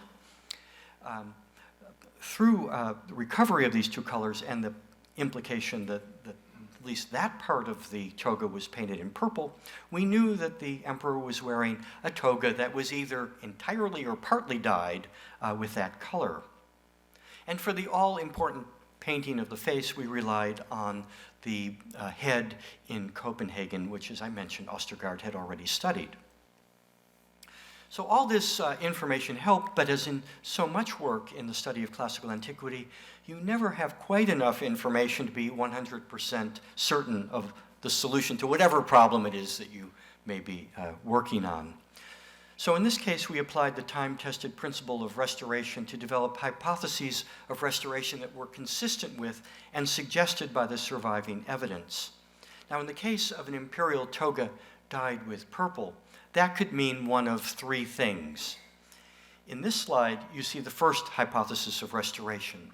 through the recovery of these two colors and the implication that at least that part of the toga was painted in purple, we knew that the emperor was wearing a toga that was either entirely or partly dyed with that color. And for the all-important painting of the face, we relied on the head in Copenhagen, which, as I mentioned, Ostergaard had already studied. So all this information helped, but as in so much work in the study of classical antiquity, you never have quite enough information to be 100% certain of the solution to whatever problem it is that you may be working on. So in this case, we applied the time-tested principle of restoration to develop hypotheses of restoration that were consistent with and suggested by the surviving evidence. Now, in the case of an imperial toga dyed with purple, that could mean one of three things. In this slide, you see the first hypothesis of restoration,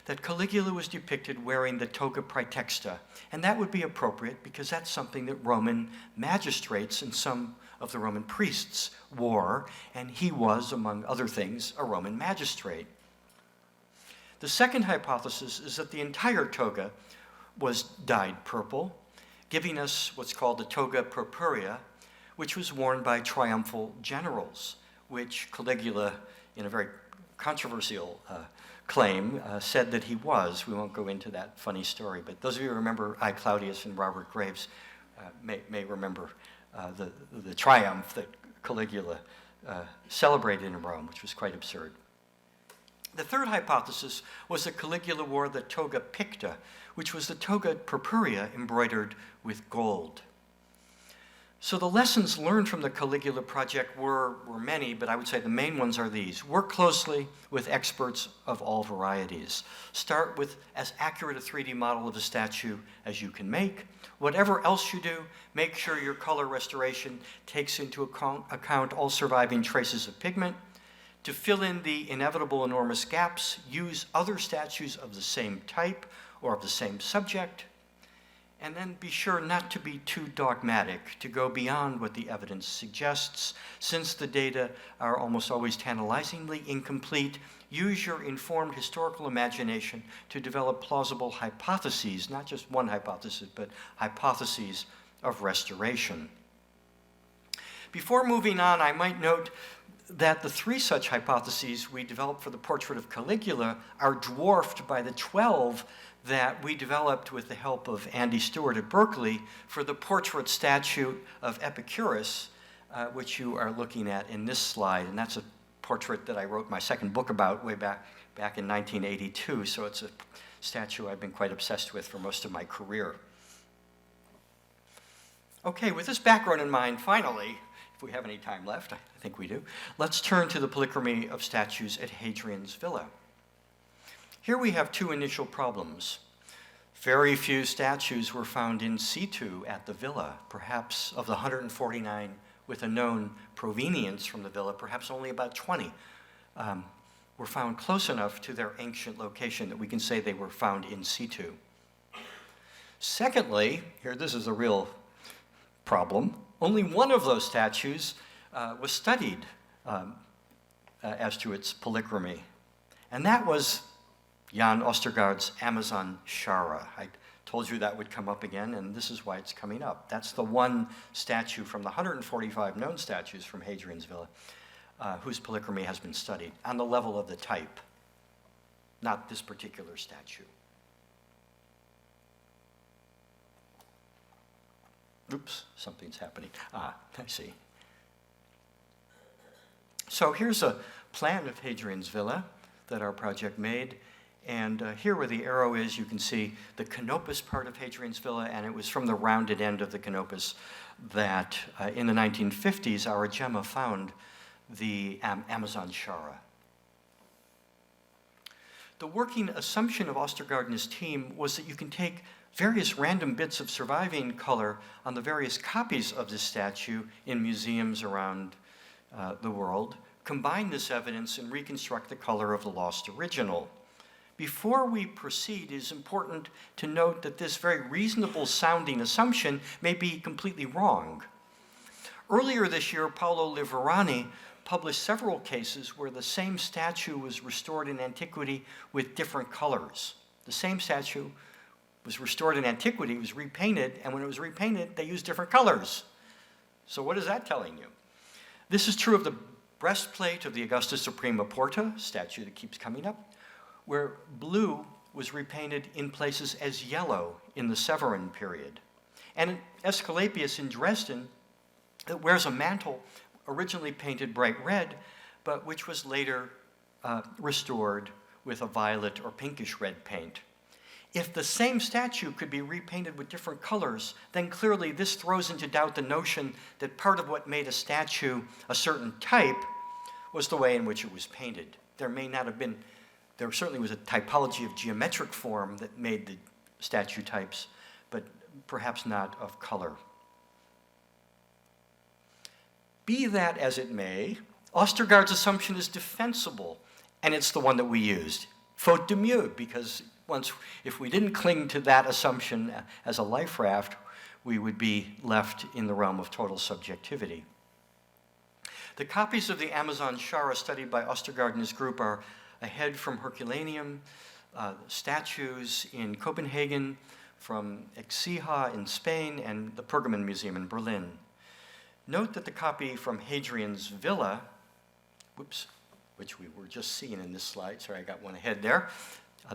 that Caligula was depicted wearing the toga praetexta, and that would be appropriate because that's something that Roman magistrates and some of the Roman priests wore, and he was, among other things, a Roman magistrate. The second hypothesis is that the entire toga was dyed purple, giving us what's called the toga purpurea, which was worn by triumphal generals, which Caligula, in a very controversial claim, said that he was. We won't go into that funny story, but those of you who remember I. Claudius and Robert Graves may remember the triumph that Caligula celebrated in Rome, which was quite absurd. The third hypothesis was that Caligula wore the toga picta, which was the toga purpurea embroidered with gold. So the lessons learned from the Caligula project were many, but I would say the main ones are these. Work closely with experts of all varieties. Start with as accurate a 3D model of the statue as you can make. Whatever else you do, make sure your color restoration takes into account all surviving traces of pigment. To fill in the inevitable enormous gaps, use other statues of the same type or of the same subject. And then be sure not to be too dogmatic, to go beyond what the evidence suggests. Since the data are almost always tantalizingly incomplete, use your informed historical imagination to develop plausible hypotheses, not just one hypothesis, but hypotheses of restoration. Before moving on, I might note that the three such hypotheses we developed for the portrait of Caligula are dwarfed by the 12 that we developed with the help of Andy Stewart at Berkeley for the portrait statue of Epicurus, which you are looking at in this slide. And that's a portrait that I wrote my second book about way back in 1982. So it's a statue I've been quite obsessed with for most of my career. Okay, with this background in mind, finally, if we have any time left, I think we do, let's turn to the polychromy of statues at Hadrian's villa. Here we have two initial problems. Very few statues were found in situ at the villa. Perhaps of the 149 with a known provenience from the villa, perhaps only about 20 were found close enough to their ancient location that we can say they were found in situ. Secondly, this is a real problem, only one of those statues was studied as to its polychromy, and that was Jan Ostergaard's Amazon Shara. I told you that would come up again, and this is why it's coming up. That's the one statue from the 145 known statues from Hadrian's villa whose polychromy has been studied on the level of the type, not this particular statue. Oops, something's happening. I see. So here's a plan of Hadrian's villa that our project made. And here where the arrow is, you can see the canopus part of Hadrian's villa, and it was from the rounded end of the canopus that in the 1950s, our Gemma found the Amazon Shara. The working assumption of Ostergaard and his team was that you can take various random bits of surviving color on the various copies of this statue in museums around the world, combine this evidence and reconstruct the color of the lost original. Before we proceed, it is important to note that this very reasonable sounding assumption may be completely wrong. Earlier this year, Paolo Liverani published several cases where the same statue was restored in antiquity with different colors. The same statue was restored in antiquity, was repainted, and when it was repainted, they used different colors. So what is that telling you? This is true of the breastplate of the Augusta Suprema Porta, statue that keeps coming up, where blue was repainted in places as yellow in the Severan period. And Aesculapius in Dresden wears a mantle originally painted bright red, but which was later restored with a violet or pinkish red paint. If the same statue could be repainted with different colors, then clearly this throws into doubt the notion that part of what made a statue a certain type was the way in which it was painted. There certainly was a typology of geometric form that made the statue types, but perhaps not of color. Be that as it may, Ostergaard's assumption is defensible, and it's the one that we used. Faute de mieux, because if we didn't cling to that assumption as a life raft, we would be left in the realm of total subjectivity. The copies of the Amazon Shara studied by Ostergaard and his group are a head from Herculaneum, statues in Copenhagen, from Exija in Spain, and the Pergamon Museum in Berlin. Note that the copy from Hadrian's villa, which we were just seeing in this slide, sorry I got one ahead there,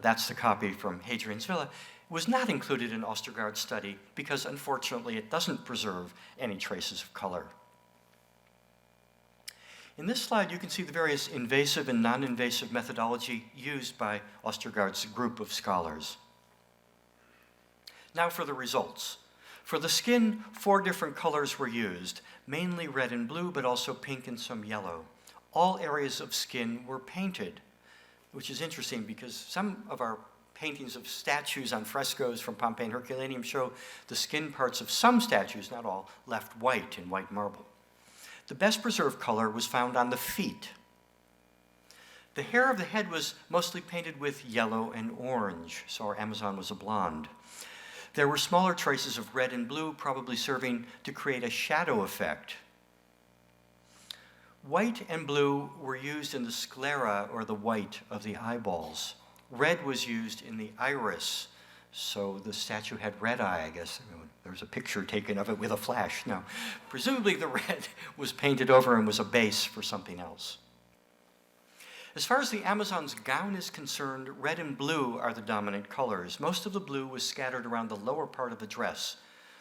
that's the copy from Hadrian's villa, was not included in Ostergaard's study because unfortunately it doesn't preserve any traces of color. In this slide you can see the various invasive and non-invasive methodology used by Ostergaard's group of scholars. Now for the results. For the skin, 4 different colors were used, mainly red and blue, but also pink and some yellow. All areas of skin were painted, which is interesting because some of our paintings of statues on frescoes from Pompeii and Herculaneum show the skin parts of some statues, not all, left white in white marble. The best preserved color was found on the feet. The hair of the head was mostly painted with yellow and orange, so our Amazon was a blonde. There were smaller traces of red and blue, probably serving to create a shadow effect. White and blue were used in the sclera, or the white of the eyeballs. Red was used in the iris, so the statue had red eye, I guess. There was a picture taken of it with a flash. No, presumably the red was painted over and was a base for something else. As far as the Amazon's gown is concerned, red and blue are the dominant colors. Most of the blue was scattered around the lower part of the dress.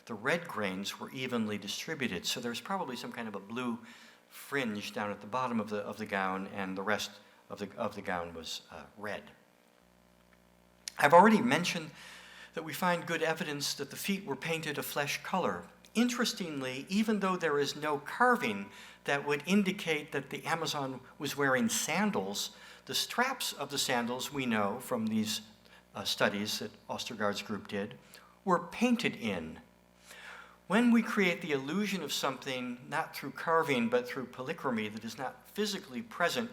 The red grains were evenly distributed, so there's probably some kind of a blue fringe down at the bottom of the gown, and the rest of the gown was red. I've already mentioned that we find good evidence that the feet were painted a flesh color. Interestingly, even though there is no carving that would indicate that the Amazon was wearing sandals, the straps of the sandals, we know from these studies that Ostergaard's group did, were painted in. When we create the illusion of something not through carving but through polychromy that is not physically present,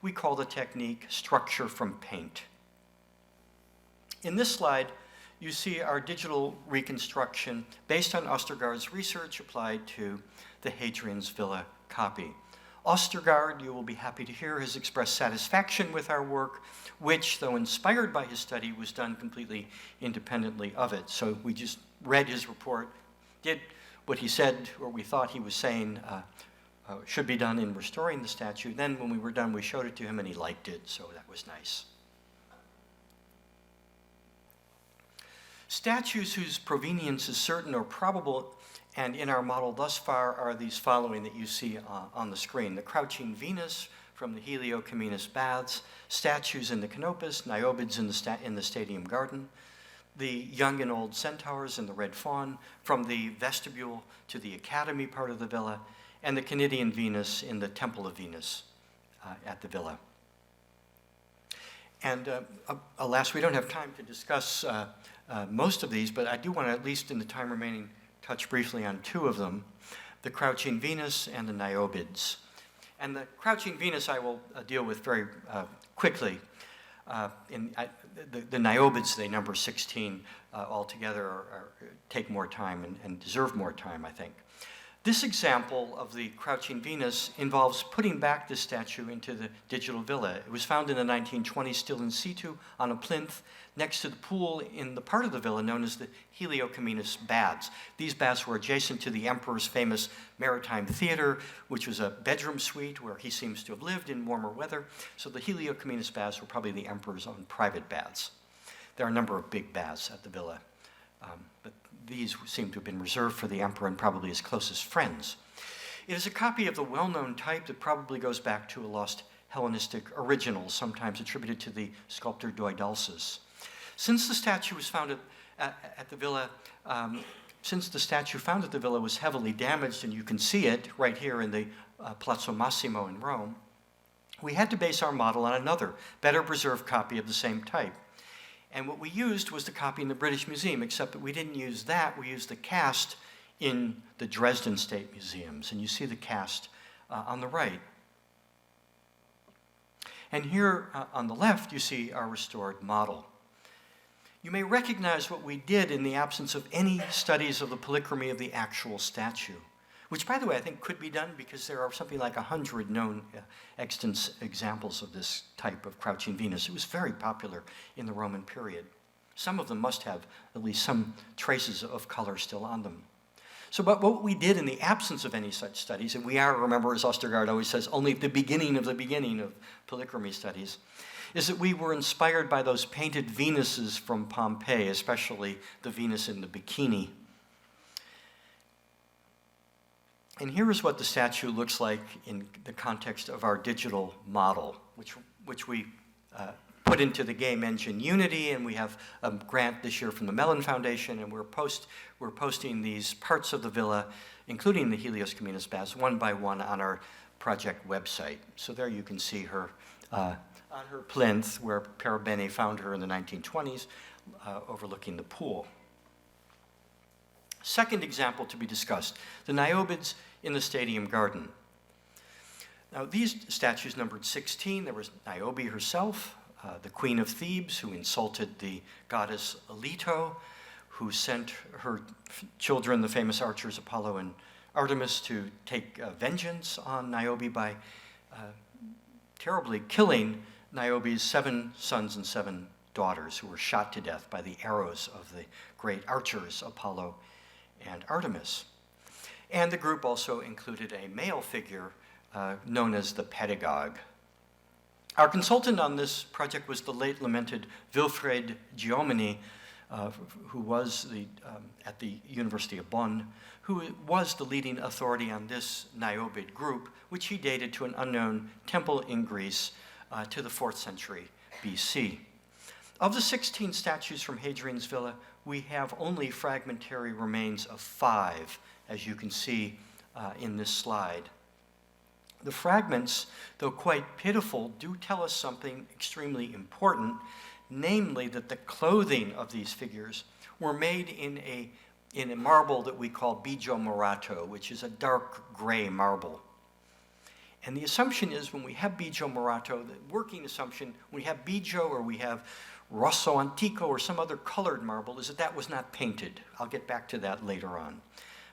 we call the technique structure from paint. In this slide, you see our digital reconstruction based on Ostergaard's research applied to the Hadrian's Villa copy. Ostergaard, you will be happy to hear, has expressed satisfaction with our work, which, though inspired by his study, was done completely independently of it. So we just read his report, did what he said, or we thought he was saying should be done in restoring the statue. Then when we were done, we showed it to him and he liked it, so that was nice. Statues whose provenience is certain or probable, and in our model thus far, are these following that you see on the screen. The Crouching Venus from the Heliocominus Baths, statues in the Canopus, Niobids in the Stadium Garden, the young and old centaurs in the Red Faun, from the vestibule to the Academy part of the villa, and the Cnidian Venus in the Temple of Venus at the villa. And alas, we don't have time to discuss most of these, but I do want to, at least in the time remaining, touch briefly on 2 of them, the Crouching Venus and the Niobids. And the Crouching Venus I will deal with very quickly. The Niobids, they number 16 altogether, take more time and deserve more time, I think. This example of the Crouching Venus involves putting back the statue into the digital villa. It was found in the 1920s still in situ on a plinth next to the pool in the part of the villa known as the Heliocominus Baths. These baths were adjacent to the emperor's famous maritime theater, which was a bedroom suite where he seems to have lived in warmer weather. So the Heliocominus Baths were probably the emperor's own private baths. There are a number of big baths at the villa, but these seem to have been reserved for the emperor and probably his closest friends. It is a copy of the well-known type that probably goes back to a lost Hellenistic original, sometimes attributed to the sculptor Doidalsus. Since the statue was found at the villa, since the statue found at the villa was heavily damaged, and you can see it right here in the Palazzo Massimo in Rome, we had to base our model on another, better preserved copy of the same type. And what we used was the copy in the British Museum, except that we didn't use that, we used the cast in the Dresden State Museums. And you see the cast on the right. And here on the left, you see our restored model. You may recognize what we did in the absence of any studies of the polychromy of the actual statue, which, by the way, I think could be done because there are something like 100 known extant examples of this type of crouching Venus. It was very popular in the Roman period. Some of them must have at least some traces of color still on them. So but what we did in the absence of any such studies, and we are, remember, as Ostergaard always says, only at the beginning of polychromy studies, is that we were inspired by those painted Venuses from Pompeii, especially the Venus in the bikini. And here is what the statue looks like in the context of our digital model, which we put into the game engine Unity, and we have a grant this year from the Mellon Foundation, and we're posting these parts of the villa, including the Helios Communis baths, one by one on our project website. So there you can see her on her plinth, where Peribene found her in the 1920s, overlooking the pool. Second example to be discussed, the Niobids in the Stadium Garden. Now, these statues numbered 16. There was Niobe herself, the queen of Thebes, who insulted the goddess Leto, who sent her children, the famous archers Apollo and Artemis, to take vengeance on Niobe by terribly killing Niobe's 7 sons and 7 daughters, who were shot to death by the arrows of the great archers Apollo and Artemis. And the group also included a male figure known as the pedagogue. Our consultant on this project was the late lamented Wilfred Giomini, who was at the University of Bonn, who was the leading authority on this Niobid group, which he dated to an unknown temple in Greece to the 4th century BC. Of the 16 statues from Hadrian's villa, we have only fragmentary remains of 5, as you can see in this slide. The fragments, though quite pitiful, do tell us something extremely important, namely that the clothing of these figures were made in a marble that we call biggio morato, which is a dark gray marble. And the assumption is when we have biggio morato, the working assumption, when we have biggio or we have rosso antico or some other colored marble, is that that was not painted. I'll get back to that later on.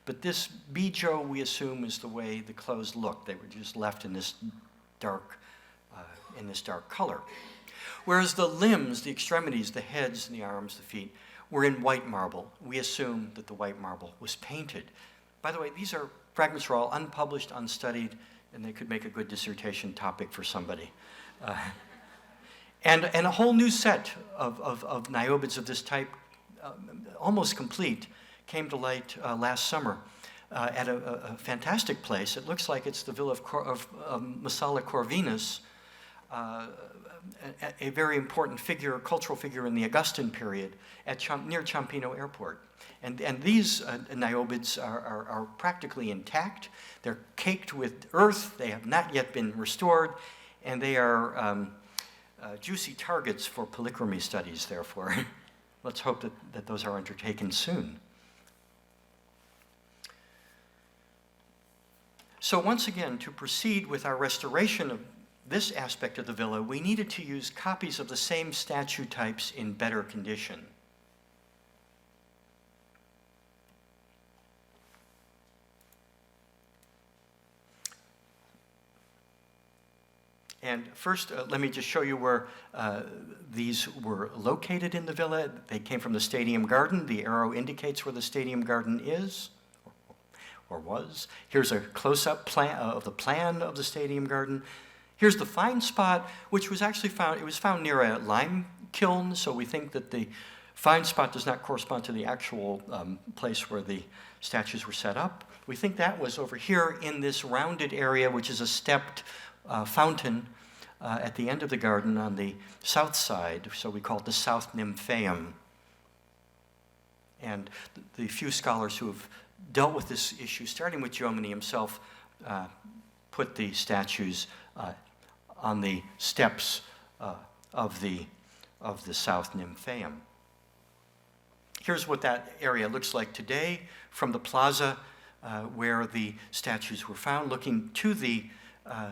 But this biggio, we assume, is the way the clothes looked. They were just left in this dark color. Whereas the limbs, the extremities, the heads and the arms, the feet, were in white marble. We assume that the white marble was painted. By the way, these fragments are all unpublished, unstudied, and they could make a good dissertation topic for somebody. And a whole new set of Niobids of this type, almost complete, came to light last summer at a fantastic place. It looks like it's the villa of Massala Corvinus, a very important figure, cultural figure in the Augustan period near Ciampino Airport. And these Niobids are practically intact. They're caked with earth. They have not yet been restored, and they are juicy targets for polychromy studies, therefore. Let's hope that those are undertaken soon. So once again, to proceed with our restoration of this aspect of the villa, we needed to use copies of the same statue types in better condition. And first, let me just show you where these were located in the villa. They came from the Stadium Garden. The arrow indicates where the Stadium Garden is, or was. Here's a close-up plan of the plan of the Stadium Garden. Here's the find spot, which was actually found, it was found near a lime kiln, so we think that the find spot does not correspond to the actual place where the statues were set up. We think that was over here in this rounded area, which is a stepped fountain at the end of the garden on the south side, so we call it the South Nymphaeum. And the few scholars who have dealt with this issue, starting with Jomini himself, put the statues on the steps of the South Nymphaeum. Here's what that area looks like today from the plaza where the statues were found, looking to the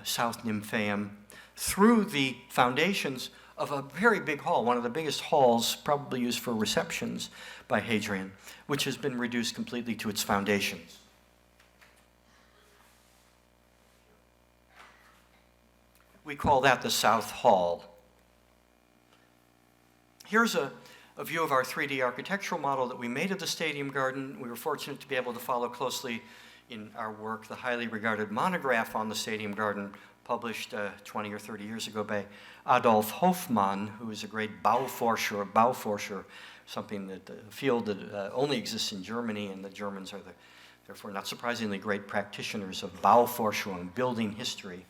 South Nymphaeum through the foundations of a very big hall, one of the biggest halls probably used for receptions by Hadrian, which has been reduced completely to its foundations. We call that the South Hall. Here's a view of our 3D architectural model that we made of the stadium garden. We were fortunate to be able to follow closely in our work the highly regarded monograph on the stadium garden published 20 or 30 years ago by Adolf Hofmann, who is a great Bauforscher, something that a field that only exists in Germany, and the Germans are therefore not surprisingly great practitioners of Bauforschung, building history.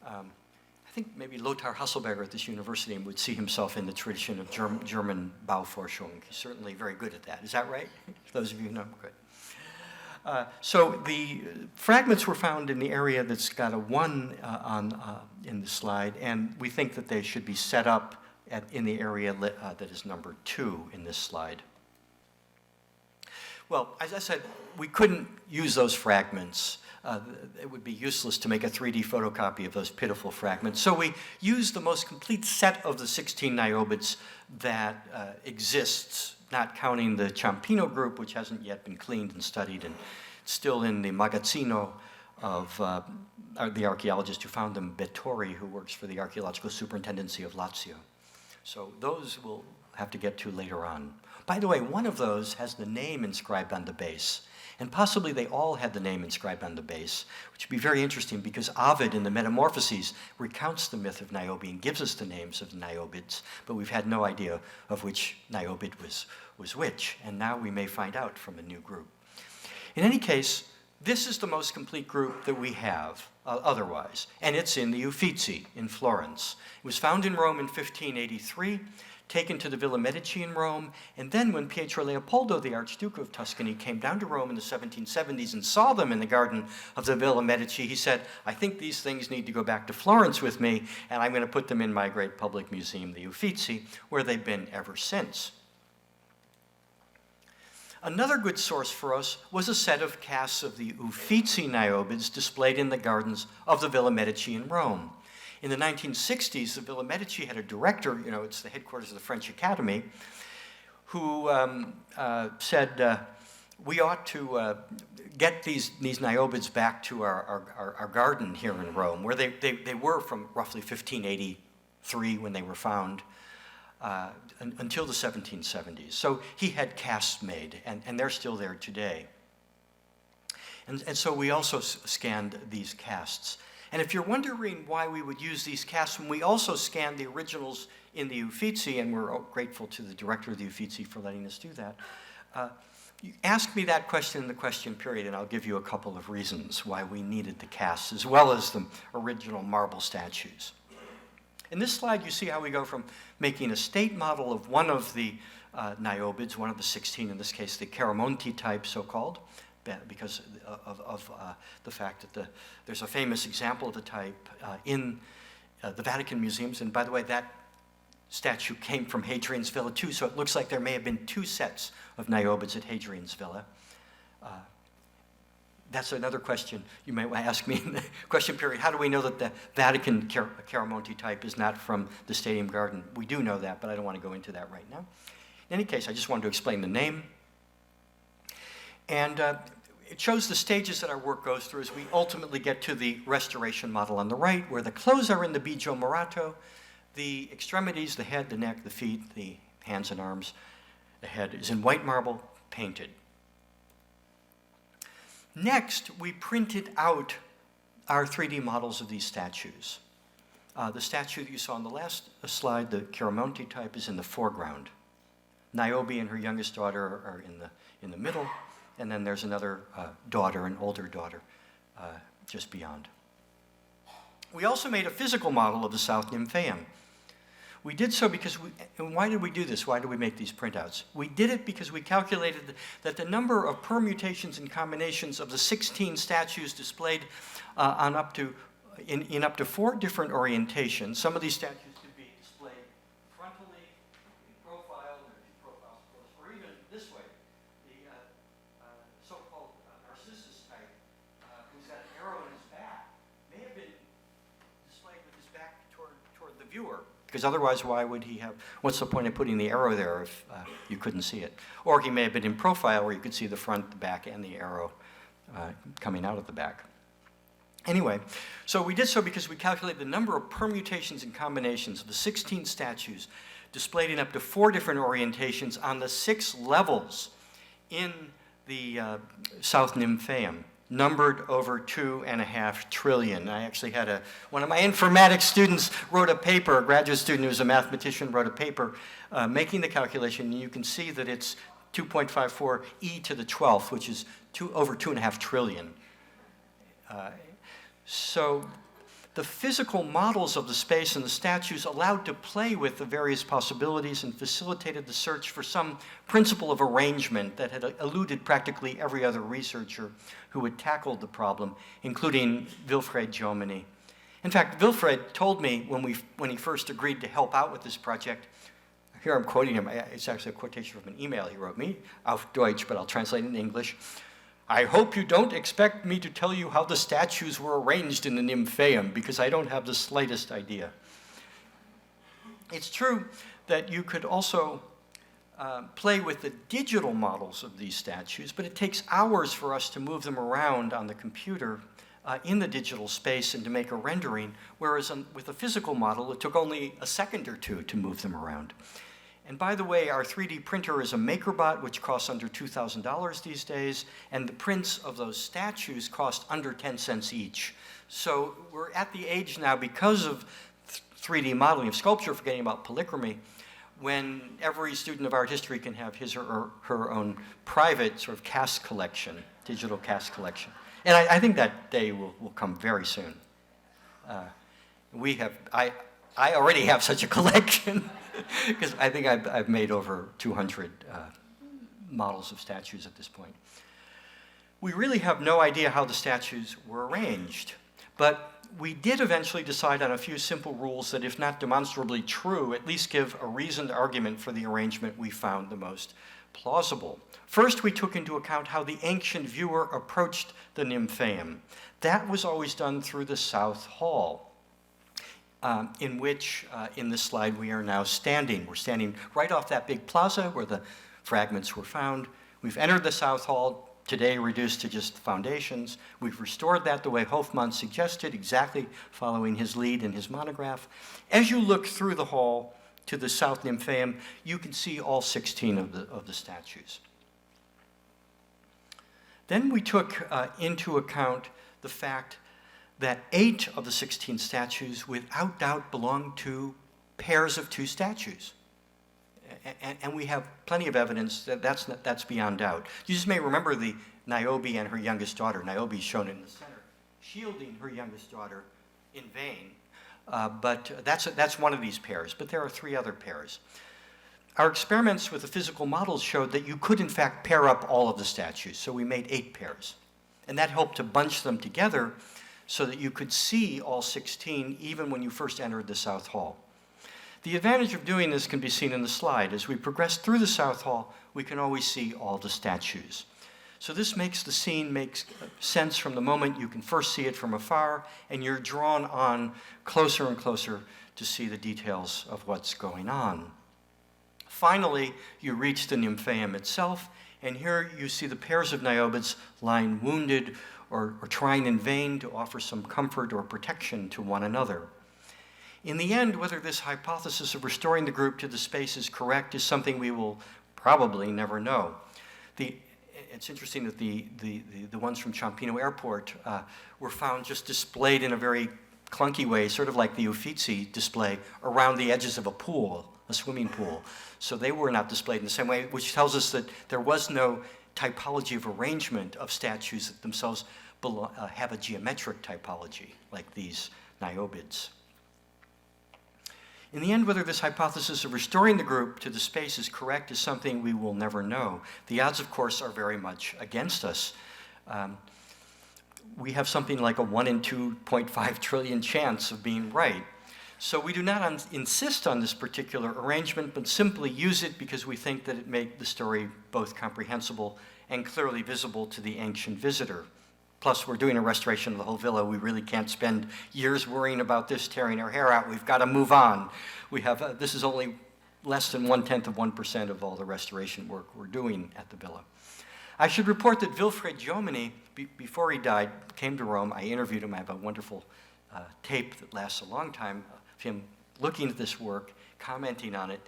I think maybe Lothar Hasselberger at this university would see himself in the tradition of German Bauforschung. He's certainly very good at that. Is that right? Those of you who know, good. So the fragments were found in the area that's got a 1 in the slide, and we think that they should be set up in the area that is number 2 in this slide. Well, as I said, we couldn't use those fragments. It would be useless to make a 3D photocopy of those pitiful fragments. So we used the most complete set of the 16 niobids that exists, not counting the Ciampino group, which hasn't yet been cleaned and studied and still in the magazzino of the archaeologist who found them, Bettori, who works for the Archaeological Superintendency of Lazio. So those we'll have to get to later on. By the way, one of those has the name inscribed on the base. And possibly they all had the name inscribed on the base, which would be very interesting because Ovid in the Metamorphoses recounts the myth of Niobe and gives us the names of the Niobids, but we've had no idea of which Niobid was which, and now we may find out from a new group. In any case, this is the most complete group that we have otherwise, and it's in the Uffizi in Florence. It was found in Rome in 1583, taken to the Villa Medici in Rome, and then when Pietro Leopoldo, the Archduke of Tuscany, came down to Rome in the 1770s and saw them in the garden of the Villa Medici, he said, I think these things need to go back to Florence with me, and I'm going to put them in my great public museum, the Uffizi, where they've been ever since. Another good source for us was a set of casts of the Uffizi Niobids displayed in the gardens of the Villa Medici in Rome. In the 1960s, the Villa Medici had a director, it's the headquarters of the French Academy, who said, we ought to get these niobids back to our garden here in Rome, where they were from roughly 1583 when they were found until the 1770s. So he had casts made, and they're still there today. And so we also scanned these casts. And if you're wondering why we would use these casts when we also scanned the originals in the Uffizi, and we're grateful to the director of the Uffizi for letting us do that, you ask me that question in the question period, and I'll give you a couple of reasons why we needed the casts as well as the original marble statues. In this slide, you see how we go from making a state model of one of the niobids, one of the 16, in this case the Caramonti type, so-called, because of the fact that there's a famous example of the type in the Vatican museums. And by the way, that statue came from Hadrian's villa too, so it looks like there may have been 2 sets of niobids at Hadrian's villa. That's another question you might want to ask me in the question period. How do we know that the Vatican Caramonti type is not from the Stadium Garden? We do know that, but I don't want to go into that right now. In any case, I just wanted to explain the name. And it shows the stages that our work goes through as we ultimately get to the restoration model on the right, where the clothes are in the bigio morato, the extremities, the head, the neck, the feet, the hands and arms, the head is in white marble, painted. Next, we printed out our 3D models of these statues. The statue that you saw on the last slide, the Chiaramonte type, is in the foreground. Niobe and her youngest daughter are in the middle, and then there's another daughter, an older daughter, just beyond. We also made a physical model of the South Nymphaeum. We did so because and why did we do this? Why did we make these printouts? We did it because we calculated that the number of permutations and combinations of the 16 statues displayed in up to 4 different orientations. Some of these statues could be displayed frontally, in profile, or even this way. The so-called Narcissus type, who's got an arrow in his back, may have been displayed with his back toward the viewer. Because otherwise, why would he have, what's the point of putting the arrow there if you couldn't see it? Or he may have been in profile where you could see the front, the back, and the arrow coming out of the back. Anyway, so we did so because we calculated the number of permutations and combinations of the 16 statues displayed in up to 4 different orientations on the 6 levels in the South Nymphaeum, numbered over 2.5 trillion. I actually had one of my informatics students wrote a paper, a graduate student who was a mathematician wrote a paper making the calculation, and you can see that it's 2.54 e to the 12th, which is over 2.5 trillion. So the physical models of the space and the statues allowed to play with the various possibilities and facilitated the search for some principle of arrangement that had eluded practically every other researcher who had tackled the problem, including Wilfred Jomini. In fact, Wilfred told me when he first agreed to help out with this project, here I'm quoting him, it's actually a quotation from an email he wrote me, auf Deutsch, but I'll translate it in English. I hope you don't expect me to tell you how the statues were arranged in the Nymphaeum, because I don't have the slightest idea. It's true that you could also play with the digital models of these statues, but it takes hours for us to move them around on the computer in the digital space and to make a rendering, whereas with a physical model, it took only a second or 2 to move them around. And by the way, our 3D printer is a MakerBot, which costs under $2,000 these days, and the prints of those statues cost under 10 cents each. So we're at the age now, because of 3D modeling of sculpture, forgetting about polychromy, when every student of art history can have his or her own private sort of cast collection, digital cast collection. And I think that day will come very soon. I already have such a collection, because I think I've made over 200 models of statues at this point. We really have no idea how the statues were arranged, but we did eventually decide on a few simple rules that, if not demonstrably true, at least give a reasoned argument for the arrangement we found the most plausible. First, we took into account how the ancient viewer approached the Nymphaeum. That was always done through the South Hall, in which, in this slide, we are now standing. We're standing right off that big plaza where the fragments were found. We've entered the South Hall, today reduced to just foundations. We've restored that the way Hofmann suggested, exactly following his lead in his monograph. As you look through the hall to the South Nymphaeum, you can see all 16 of the statues. Then we took into account the fact that 8 of the 16 statues without doubt belong to pairs of 2 statues. And we have plenty of evidence that that's beyond doubt. You just may remember the Niobe and her youngest daughter. Niobe is shown in the center, shielding her youngest daughter in vain. But that's one of these pairs, but there are 3 other pairs. Our experiments with the physical models showed that you could, in fact, pair up all of the statues, so we made 8 pairs. And that helped to bunch them together so that you could see all 16 even when you first entered the South Hall. The advantage of doing this can be seen in the slide. As we progress through the South Hall, we can always see all the statues. So this makes the scene make sense from the moment you can first see it from afar, and you're drawn on closer and closer to see the details of what's going on. Finally, you reach the Nymphaeum itself, and here you see the pairs of Niobes lying wounded or trying in vain to offer some comfort or protection to one another. In the end, whether this hypothesis of restoring the group to the space is correct is something we will probably never know. It's interesting that the ones from Ciampino Airport were found just displayed in a very clunky way, sort of like the Uffizi display, around the edges of a pool, a swimming pool. So they were not displayed in the same way, which tells us that there was no typology of arrangement of statues that themselves have a geometric typology, like these niobids. In the end, whether this hypothesis of restoring the group to the space is correct is something we will never know. The odds, of course, are very much against us. We have something like a 1 in 2.5 trillion chance of being right. So we do not insist on this particular arrangement, but simply use it because we think that it makes the story both comprehensible and clearly visible to the ancient visitor. Plus, we're doing a restoration of the whole villa. We really can't spend years worrying about this, tearing our hair out. We've got to move on. We have, this is only less than 1/10 of all the restoration work we're doing at the villa. I should report that Wilfred Jomini, before he died, came to Rome. I interviewed him. I have a wonderful tape that lasts a long time of him looking at this work, commenting on it,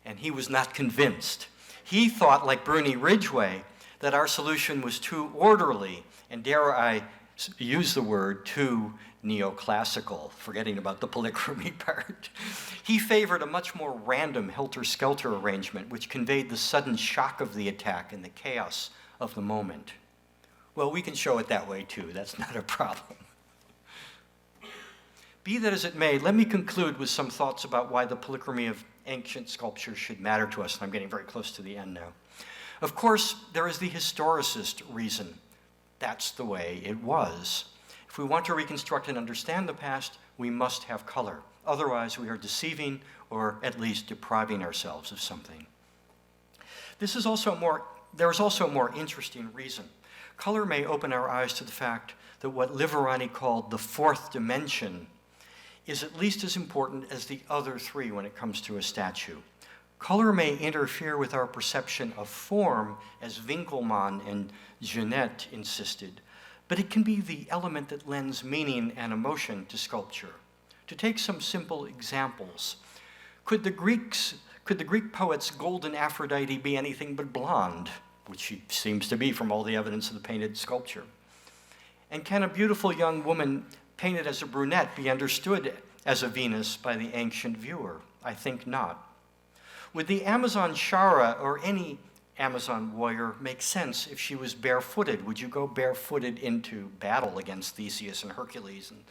and he was not convinced. He thought, like Bruni Ridgway, that our solution was too orderly, and dare I use the word, too neoclassical, forgetting about the polychromy part. He favored a much more random helter-skelter arrangement, which conveyed the sudden shock of the attack and the chaos of the moment. Well, we can show it that way too. That's not a problem. Be that as it may, let me conclude with some thoughts about why the polychromy of ancient sculpture should matter to us. And I'm getting very close to the end now. Of course, there is the historicist reason. That's the way it was. If we want to reconstruct and understand the past, we must have color. Otherwise, we are deceiving or at least depriving ourselves of something. There is also a more interesting reason. Color may open our eyes to the fact that what Liverani called the fourth dimension is at least as important as the other three when it comes to a statue. Color may interfere with our perception of form, as Winkelmann and Genet insisted, but it can be the element that lends meaning and emotion to sculpture. To take some simple examples, could the Greek poet's golden Aphrodite be anything but blonde, which she seems to be from all the evidence of the painted sculpture? And can a beautiful young woman painted as a brunette be understood as a Venus by the ancient viewer? I think not. Would the Amazon Shara or any Amazon warrior make sense if she was barefooted? Would you go barefooted into battle against Theseus and Hercules and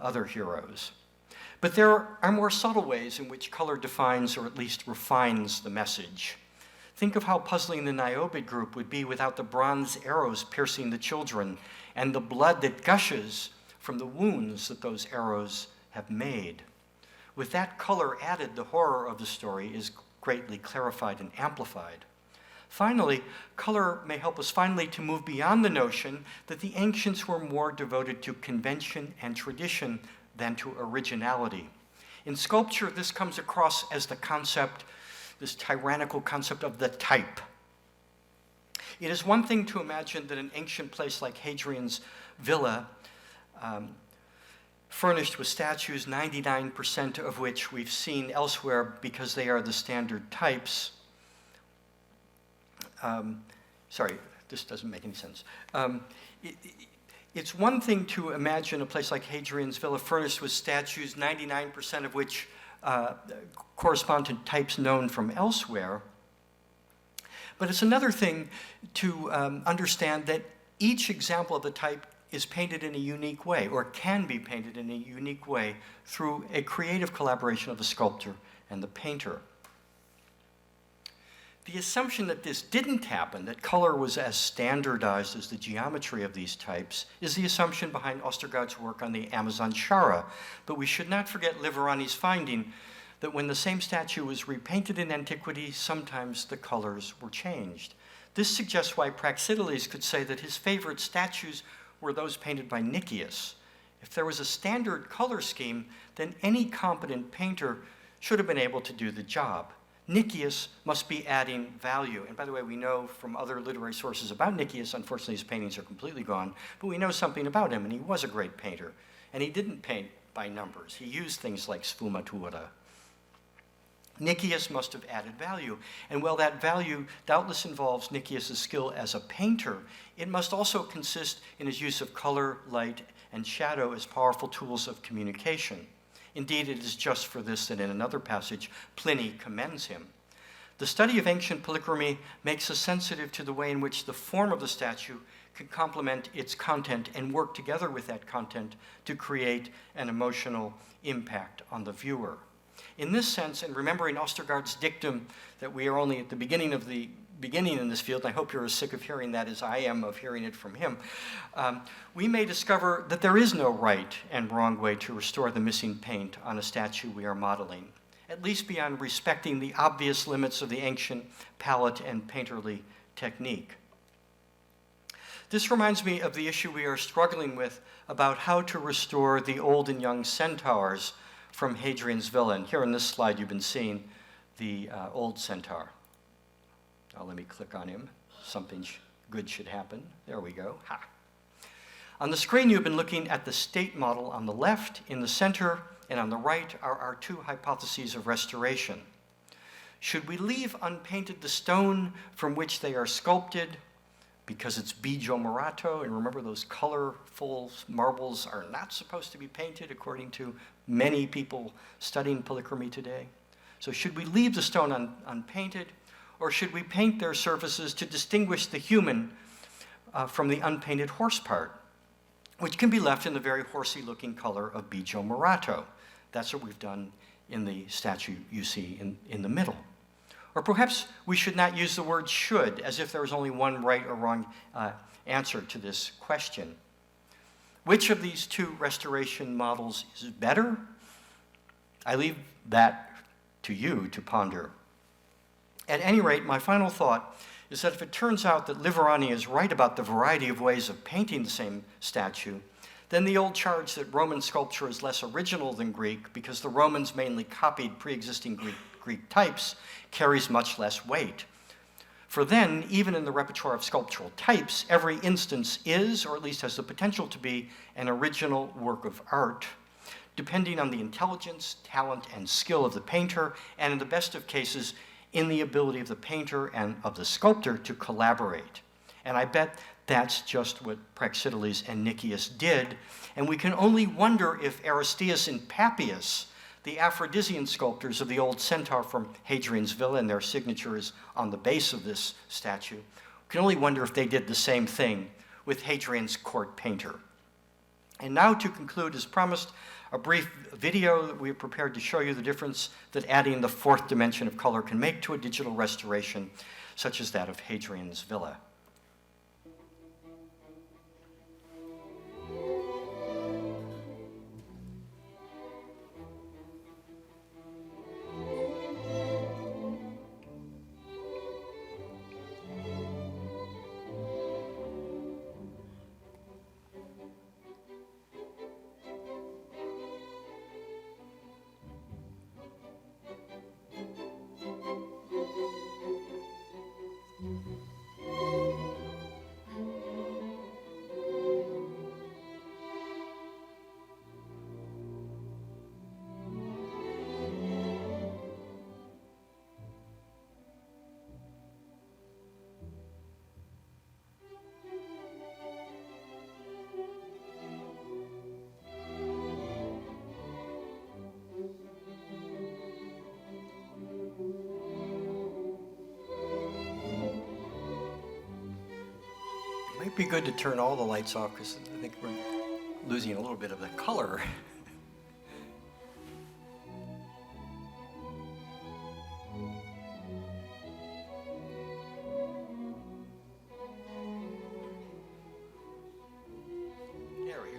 other heroes? But there are more subtle ways in which color defines or at least refines the message. Think of how puzzling the Niobid group would be without the bronze arrows piercing the children and the blood that gushes from the wounds that those arrows have made. With that color added, the horror of the story is greatly clarified and amplified. Finally, color may help us finally to move beyond the notion that the ancients were more devoted to convention and tradition than to originality. In sculpture, this comes across as the concept, this tyrannical concept of the type. It is one thing to imagine that an ancient place like Hadrian's villa, furnished with statues, 99% of which we've seen elsewhere because they are the standard types. Sorry, this doesn't make any sense. It's one thing to imagine a place like Hadrian's villa furnished with statues, 99% of which correspond to types known from elsewhere. But it's another thing to understand that each example of the type is painted in a unique way, or can be painted in a unique way through a creative collaboration of the sculptor and the painter. The assumption that this didn't happen, that color was as standardized as the geometry of these types, is the assumption behind Ostergaard's work on the Amazon Shara. But we should not forget Liverani's finding that when the same statue was repainted in antiquity, sometimes the colors were changed. This suggests why Praxiteles could say that his favorite statues were those painted by Nicias. If there was a standard color scheme, then any competent painter should have been able to do the job. Nicias must be adding value. And by the way, we know from other literary sources about Nicias, unfortunately his paintings are completely gone, but we know something about him, and he was a great painter. And he didn't paint by numbers. He used things like sfumatura. Nicias must have added value, and while that value doubtless involves Nicias' skill as a painter, it must also consist in his use of color, light, and shadow as powerful tools of communication. Indeed, it is just for this that in another passage, Pliny commends him. The study of ancient polychromy makes us sensitive to the way in which the form of the statue can complement its content and work together with that content to create an emotional impact on the viewer. In this sense, and remembering Ostergaard's dictum that we are only at the beginning in this field, and I hope you're as sick of hearing that as I am of hearing it from him, we may discover that there is no right and wrong way to restore the missing paint on a statue we are modeling, at least beyond respecting the obvious limits of the ancient palette and painterly technique. This reminds me of the issue we are struggling with about how to restore the old and young centaurs from Hadrian's villa. And here in this slide you've been seeing the old centaur. Now let me click on him. Something good should happen. There we go. Ha. On the screen you've been looking at the state model on the left. In the center and on the right are our two hypotheses of restoration. Should we leave unpainted the stone from which they are sculpted because it's bigio morato, and remember those colorful marbles are not supposed to be painted according to many people studying polychromy today? So should we leave the stone unpainted, or should we paint their surfaces to distinguish the human from the unpainted horse part, which can be left in the very horsey looking color of bigio morato? That's what we've done in the statue you see in the middle. Or perhaps we should not use the word should, as if there was only one right or wrong answer to this question. Which of these two restoration models is better? I leave that to you to ponder. At any rate, my final thought is that if it turns out that Liverani is right about the variety of ways of painting the same statue, then the old charge that Roman sculpture is less original than Greek because the Romans mainly copied pre-existing Greek types carries much less weight. For then, even in the repertoire of sculptural types, every instance is, or at least has the potential to be, an original work of art, depending on the intelligence, talent, and skill of the painter, and in the best of cases, in the ability of the painter and of the sculptor to collaborate. And I bet that's just what Praxiteles and Nicias did, and we can only wonder if Aristeas and Papias, the Aphrodisian sculptors of the old centaur from Hadrian's villa, and their signature is on the base of this statue, we can only wonder if they did the same thing with Hadrian's court painter. And now to conclude, as promised, a brief video that we have prepared to show you the difference that adding the fourth dimension of color can make to a digital restoration, such as that of Hadrian's villa. Might be good to turn all the lights off because I think we're losing a little bit of the color. There we go.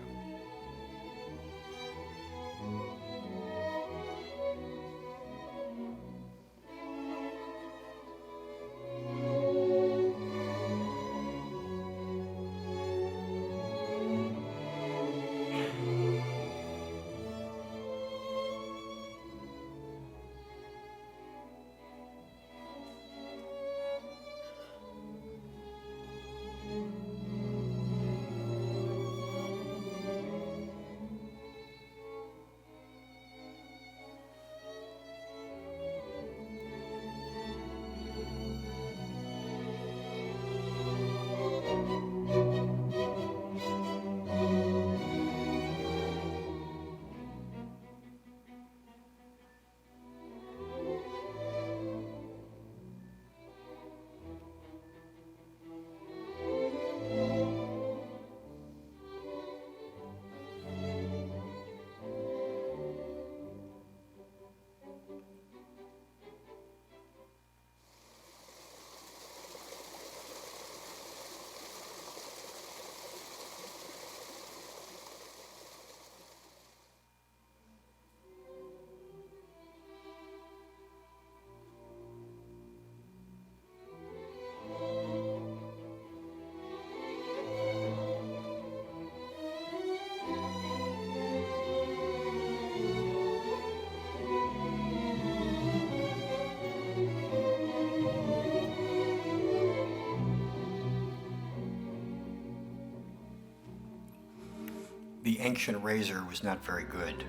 the ancient razor was not very good.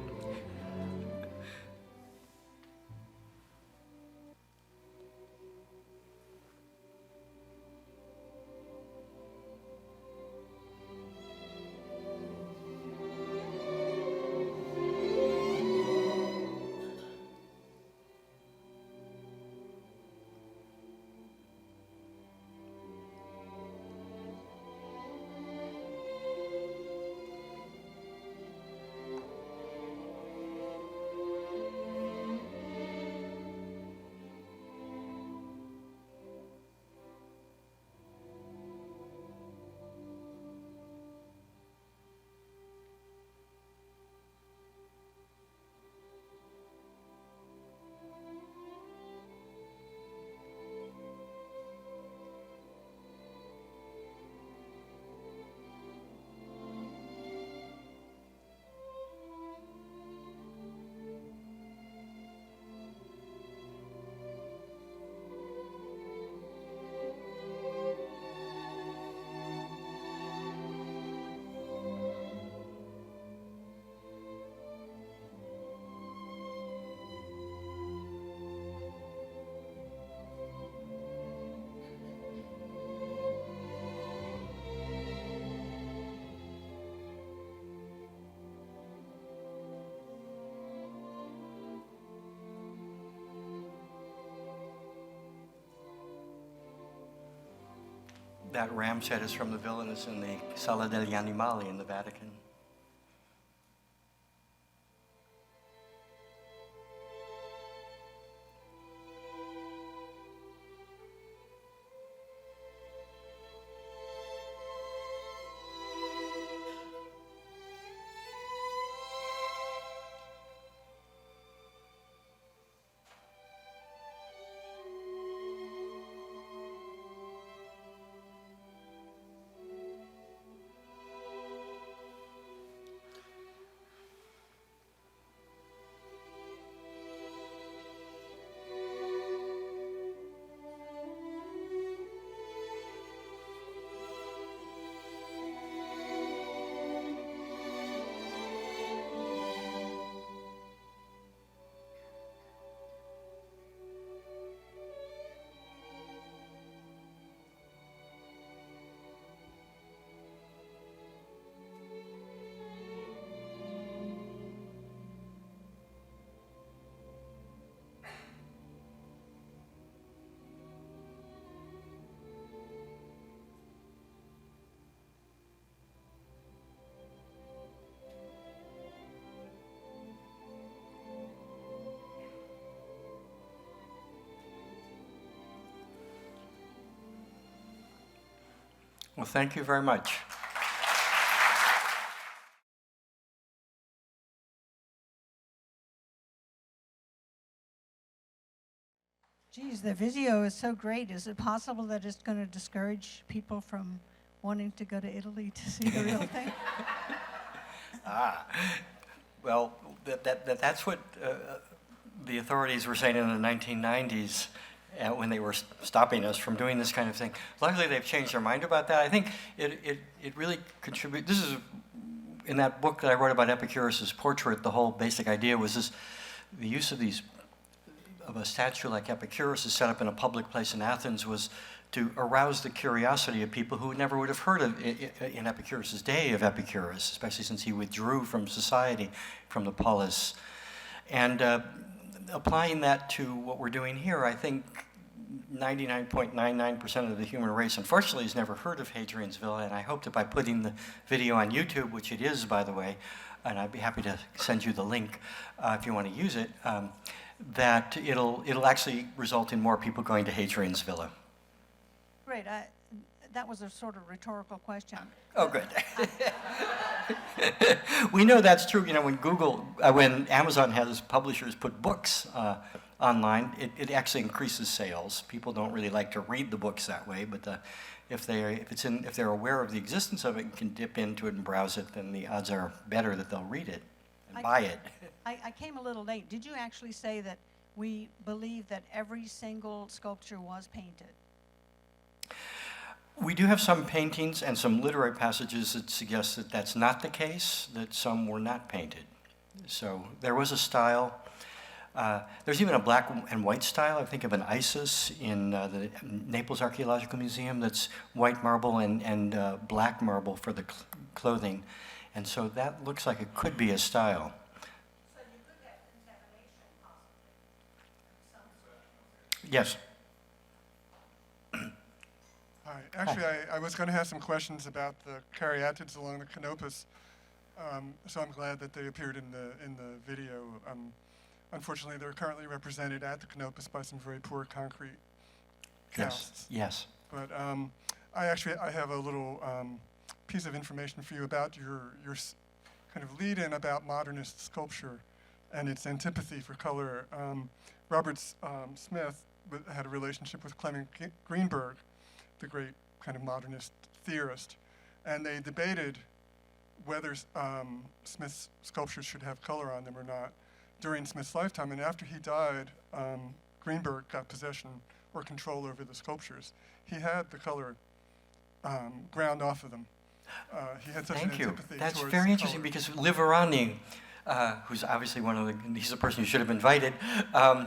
That ram's head is from the villain is in the Sala degli Animali in the Vatican. Well, thank you very much. Geez, the video is so great. Is it possible that it's going to discourage people from wanting to go to Italy to see the real thing? Well, that's what the authorities were saying in the 1990s when they were stopping us from doing this kind of thing. Luckily, they've changed their mind about that. I think it really contributes. This is in that book that I wrote about Epicurus's portrait. The whole basic idea was this: the use of a statue like Epicurus is set up in a public place in Athens was to arouse the curiosity of people who never would have heard of in Epicurus's day of Epicurus, especially since he withdrew from society, from the polis. And applying that to what we're doing here, I think 99.99% of the human race, unfortunately, has never heard of Hadrian's Villa, and I hope that by putting the video on YouTube, which it is, by the way, and I'd be happy to send you the link if you want to use it, that it'll actually result in more people going to Hadrian's Villa. Great. That was a sort of rhetorical question. Oh, good. We know that's true. You know, when Amazon has publishers put books online, it actually increases sales. People don't really like to read the books that way, but if they're aware of the existence of it and can dip into it and browse it, then the odds are better that they'll read it and buy it. I came a little late. Did you actually say that we believe that every single sculpture was painted? We do have some paintings and some literary passages that suggest that that's not the case, that some were not painted. So there was a style. There's even a black and white style. I think of an Isis in the Naples Archaeological Museum that's white marble and black marble for the clothing. And so that looks like it could be a style. So you could get contamination possibly. Yes. Hi. Actually, I was going to have some questions about the caryatids along the Canopus, so I'm glad that they appeared in the video. Unfortunately, they're currently represented at the Canopus by some very poor concrete casts. Yes. But I have a little piece of information for you about your kind of lead-in about modernist sculpture and its antipathy for color. Robert Smith had a relationship with Clement Greenberg, the great kind of modernist theorist, and they debated whether Smith's sculptures should have color on them or not during Smith's lifetime. And after he died, Greenberg got possession or control over the sculptures. He had the color ground off of them. He had such an antipathy. That's towards very interesting color. because Liverani, who's obviously he's the person you should have invited.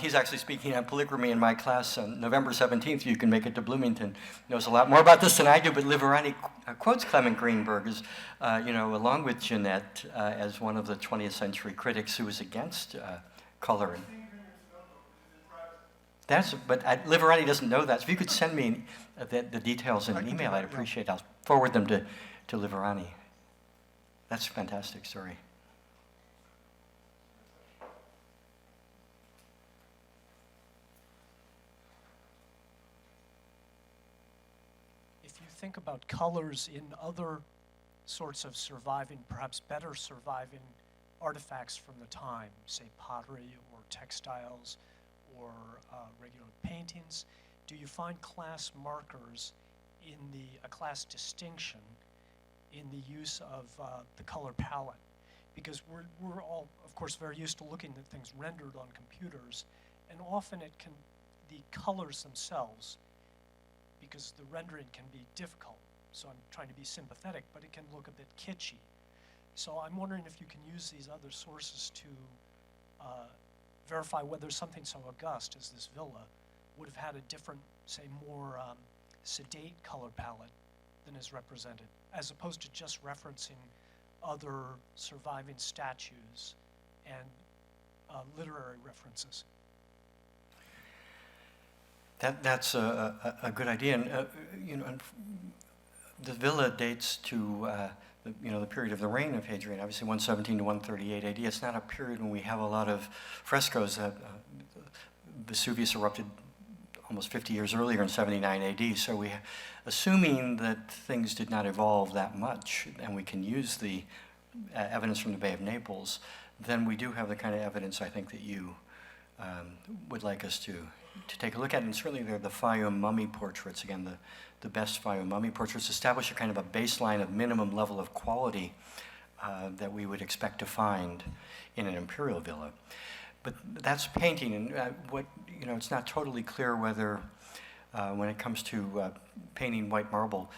He's actually speaking at Polychromy in my class on November 17th. You can make it to Bloomington. Knows a lot more about this than I do, but Liverani quotes Clement Greenberg as, along with Jeanette, as one of the 20th century critics who was against color. But Liverani doesn't know that. So if you could send me the details in an email, I'd appreciate it. I'll forward them to Liverani. That's a fantastic story. If you think about colors in other sorts of surviving, perhaps better surviving artifacts from the time, say pottery or textiles or regular paintings, do you find class markers in a class distinction in the use of the color palette? Because we're all, of course, very used to looking at things rendered on computers, and often the colors themselves, because the rendering can be difficult, so I'm trying to be sympathetic, but it can look a bit kitschy. So I'm wondering if you can use these other sources to verify whether something so august as this villa would have had a different, say, more sedate color palette than is represented, as opposed to just referencing other surviving statues and literary references. That's a good idea, and the villa dates to the period of the reign of Hadrian, obviously 117 to 138 AD. It's not a period when we have a lot of frescoes. Vesuvius erupted almost 50 years earlier in 79 AD. So assuming that things did not evolve that much, and we can use the evidence from the Bay of Naples, then we do have the kind of evidence I think that you would like us to take a look at. And certainly there are the Fayum mummy portraits, again, the best Fayum mummy portraits establish a kind of a baseline of minimum level of quality that we would expect to find in an imperial villa. But that's painting, and it's not totally clear whether, when it comes to painting white marble,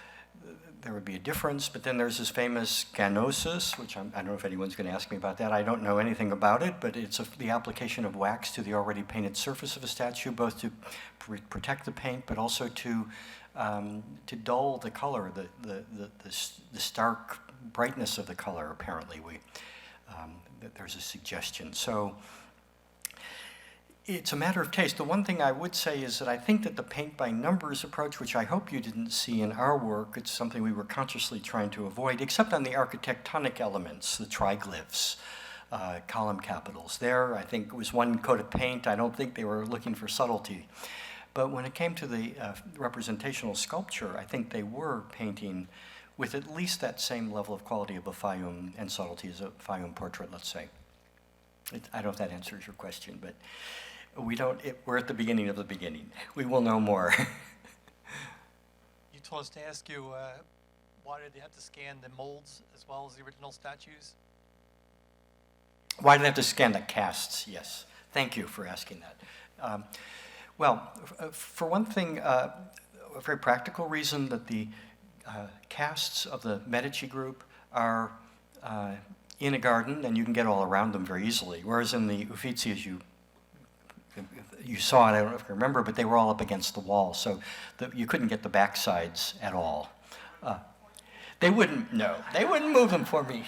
there would be a difference. But then there's this famous ganosis, which I don't know if anyone's going to ask me about that. I don't know anything about it, but it's the application of wax to the already painted surface of a statue, both to protect the paint, but also to dull the color, the stark brightness of the color. Apparently, there's a suggestion. So it's a matter of taste. The one thing I would say is that I think that the paint by numbers approach, which I hope you didn't see in our work, it's something we were consciously trying to avoid, except on the architectonic elements, the triglyphs, column capitals. There, I think it was one coat of paint. I don't think they were looking for subtlety. But when it came to the representational sculpture, I think they were painting with at least that same level of quality of a Fayum and subtlety as a Fayum portrait, let's say. I don't know if that answers your question, but we're at the beginning of the beginning. We will know more. You told us to ask you, why did they have to scan the molds as well as the original statues? Why did they have to scan the casts? Yes. Thank you for asking that. Well, for one thing, a very practical reason that the casts of the Medici group are in a garden, and you can get all around them very easily, whereas in the Uffizi, as you saw it, I don't know if you remember, but they were all up against the wall, so you couldn't get the backsides at all. They wouldn't move them for me.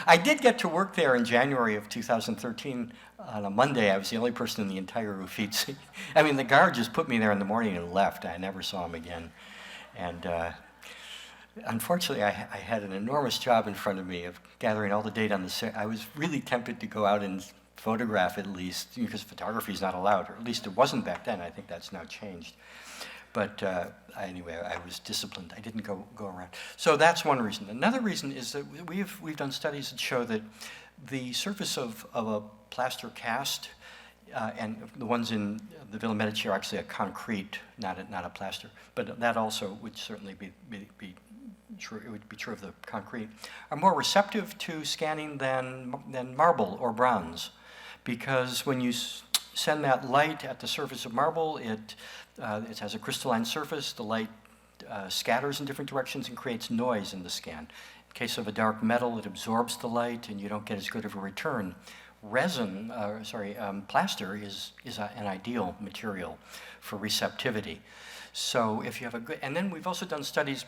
I did get to work there in January of 2013 on a Monday. I was the only person in the entire Uffizi. I mean, the guard just put me there in the morning and left. I never saw him again. And unfortunately, I had an enormous job in front of me of gathering all the data on the set. I was really tempted to go out and photograph at least, because photography is not allowed, or at least it wasn't back then. I think that's now changed. But anyway, I was disciplined. I didn't go around. So that's one reason. Another reason is that we've done studies that show that the surface of a plaster cast, and the ones in the Villa Medici are actually a concrete, not a plaster. But that also would certainly be true. It would be true of the concrete. Are more receptive to scanning than marble or bronze, because when you send that light at the surface of marble, it has a crystalline surface. The light scatters in different directions and creates noise in the scan. In case of a dark metal, it absorbs the light and you don't get as good of a return. Plaster is an ideal material for receptivity. So if you have a good, and then we've also done studies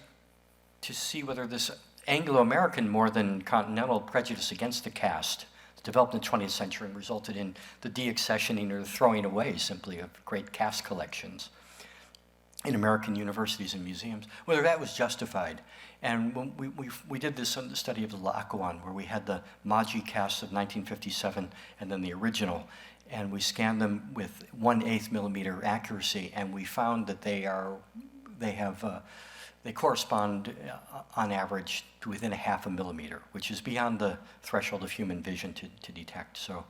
to see whether this Anglo-American more than continental prejudice against the cast developed in the 20th century and resulted in the deaccessioning or the throwing away simply of great cast collections in American universities and museums, whether that was justified. And when we did this on the study of the Laocoon, where we had the Maggi casts of 1957 and then the original, and we scanned them with 1/8 millimeter accuracy, and we found that they correspond on average to within 1/2 millimeter, which is beyond the threshold of human vision to detect. So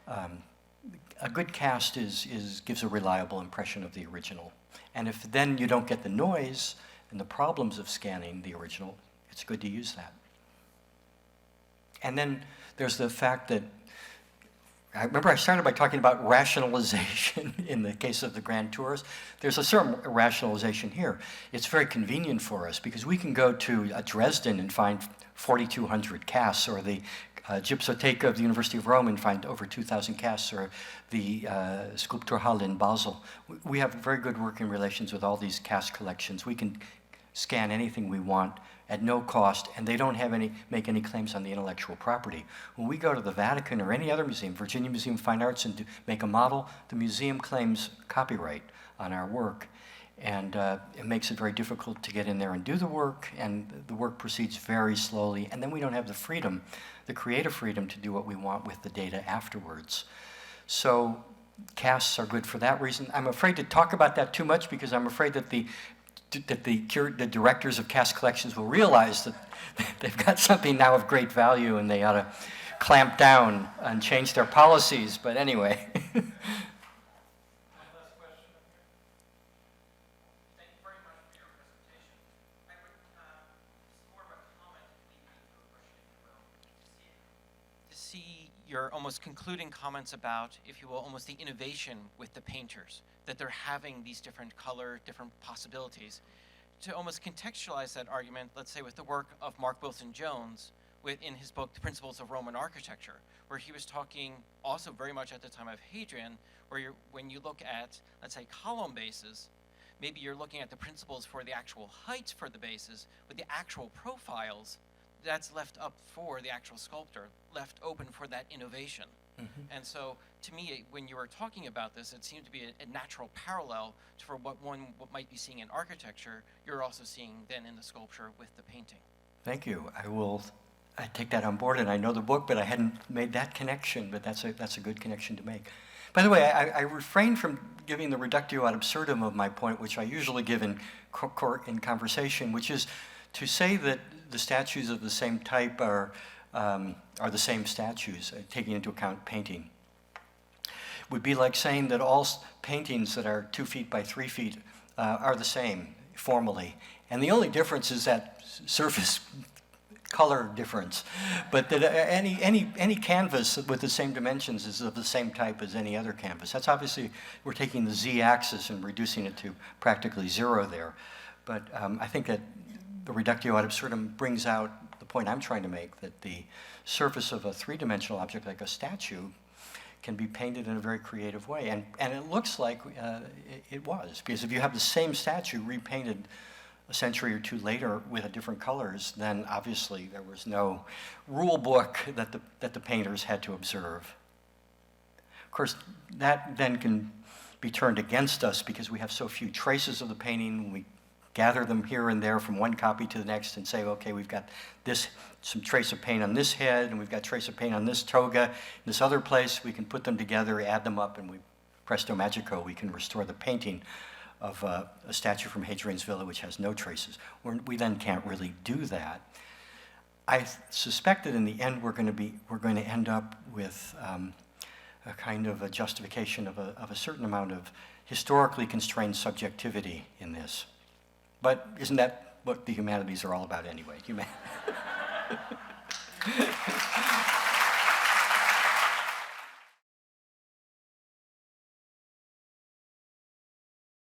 a good cast gives a reliable impression of the original. And if then you don't get the noise and the problems of scanning the original, it's good to use that. And then there's the fact that, I remember I started by talking about rationalization in the case of the Grand Tours. There's a certain rationalization here. It's very convenient for us because we can go to Dresden and find 4,200 casts, or the Gypsoteca of the University of Rome and find over 2,000 casts, or the Sculpturhalle in Basel. We have very good working relations with all these cast collections. We can scan anything we want at no cost, and they don't make any claims on the intellectual property. When we go to the Vatican or any other museum, Virginia Museum of Fine Arts, and make a model, the museum claims copyright on our work. And it makes it very difficult to get in there and do the work, and the work proceeds very slowly, and then we don't have the freedom, the creative freedom to do what we want with the data afterwards. So casts are good for that reason. I'm afraid to talk about that too much because I'm afraid that the directors of cast collections will realize that they've got something now of great value and they ought to clamp down and change their policies, but anyway. Your almost concluding comments about, if you will, almost the innovation with the painters, that they're having these different color, different possibilities. To almost contextualize that argument, let's say with the work of Mark Wilson Jones in his book, The Principles of Roman Architecture, where he was talking also very much at the time of Hadrian, where when you look at, let's say, column bases, maybe you're looking at the principles for the actual heights for the bases, but the actual profiles, that's left up for the actual sculptor, left open for that innovation. Mm-hmm. And so, to me, when you were talking about this, it seemed to be a natural parallel for what might be seeing in architecture, you're also seeing then in the sculpture with the painting. Thank you. I take that on board, and I know the book, but I hadn't made that connection, but that's a good connection to make. By the way, I refrain from giving the reductio ad absurdum of my point, which I usually give in conversation, which is to say that the statues of the same type are the same statues, taking into account painting. Would be like saying that all paintings that are 2 feet by 3 feet are the same formally. And the only difference is that surface color difference. But that any canvas with the same dimensions is of the same type as any other canvas. That's obviously, we're taking the z-axis and reducing it to practically 0 there. But I think that the reductio ad absurdum brings out the point I'm trying to make, that the surface of a three-dimensional object like a statue can be painted in a very creative way. And it looks like it was, because if you have the same statue repainted a century or two later with different colors, then obviously there was no rule book that the painters had to observe. Of course, that then can be turned against us because we have so few traces of the painting. We gather them here and there from one copy to the next and say, okay, we've got this, some trace of paint on this head, and we've got trace of paint on this toga. In this other place, we can put them together, add them up, and presto magico, we can restore the painting of a statue from Hadrian's Villa which has no traces. We then can't really do that. I suspect that in the end we're going to end up with a kind of a justification of a certain amount of historically constrained subjectivity in this. But isn't that what the humanities are all about anyway?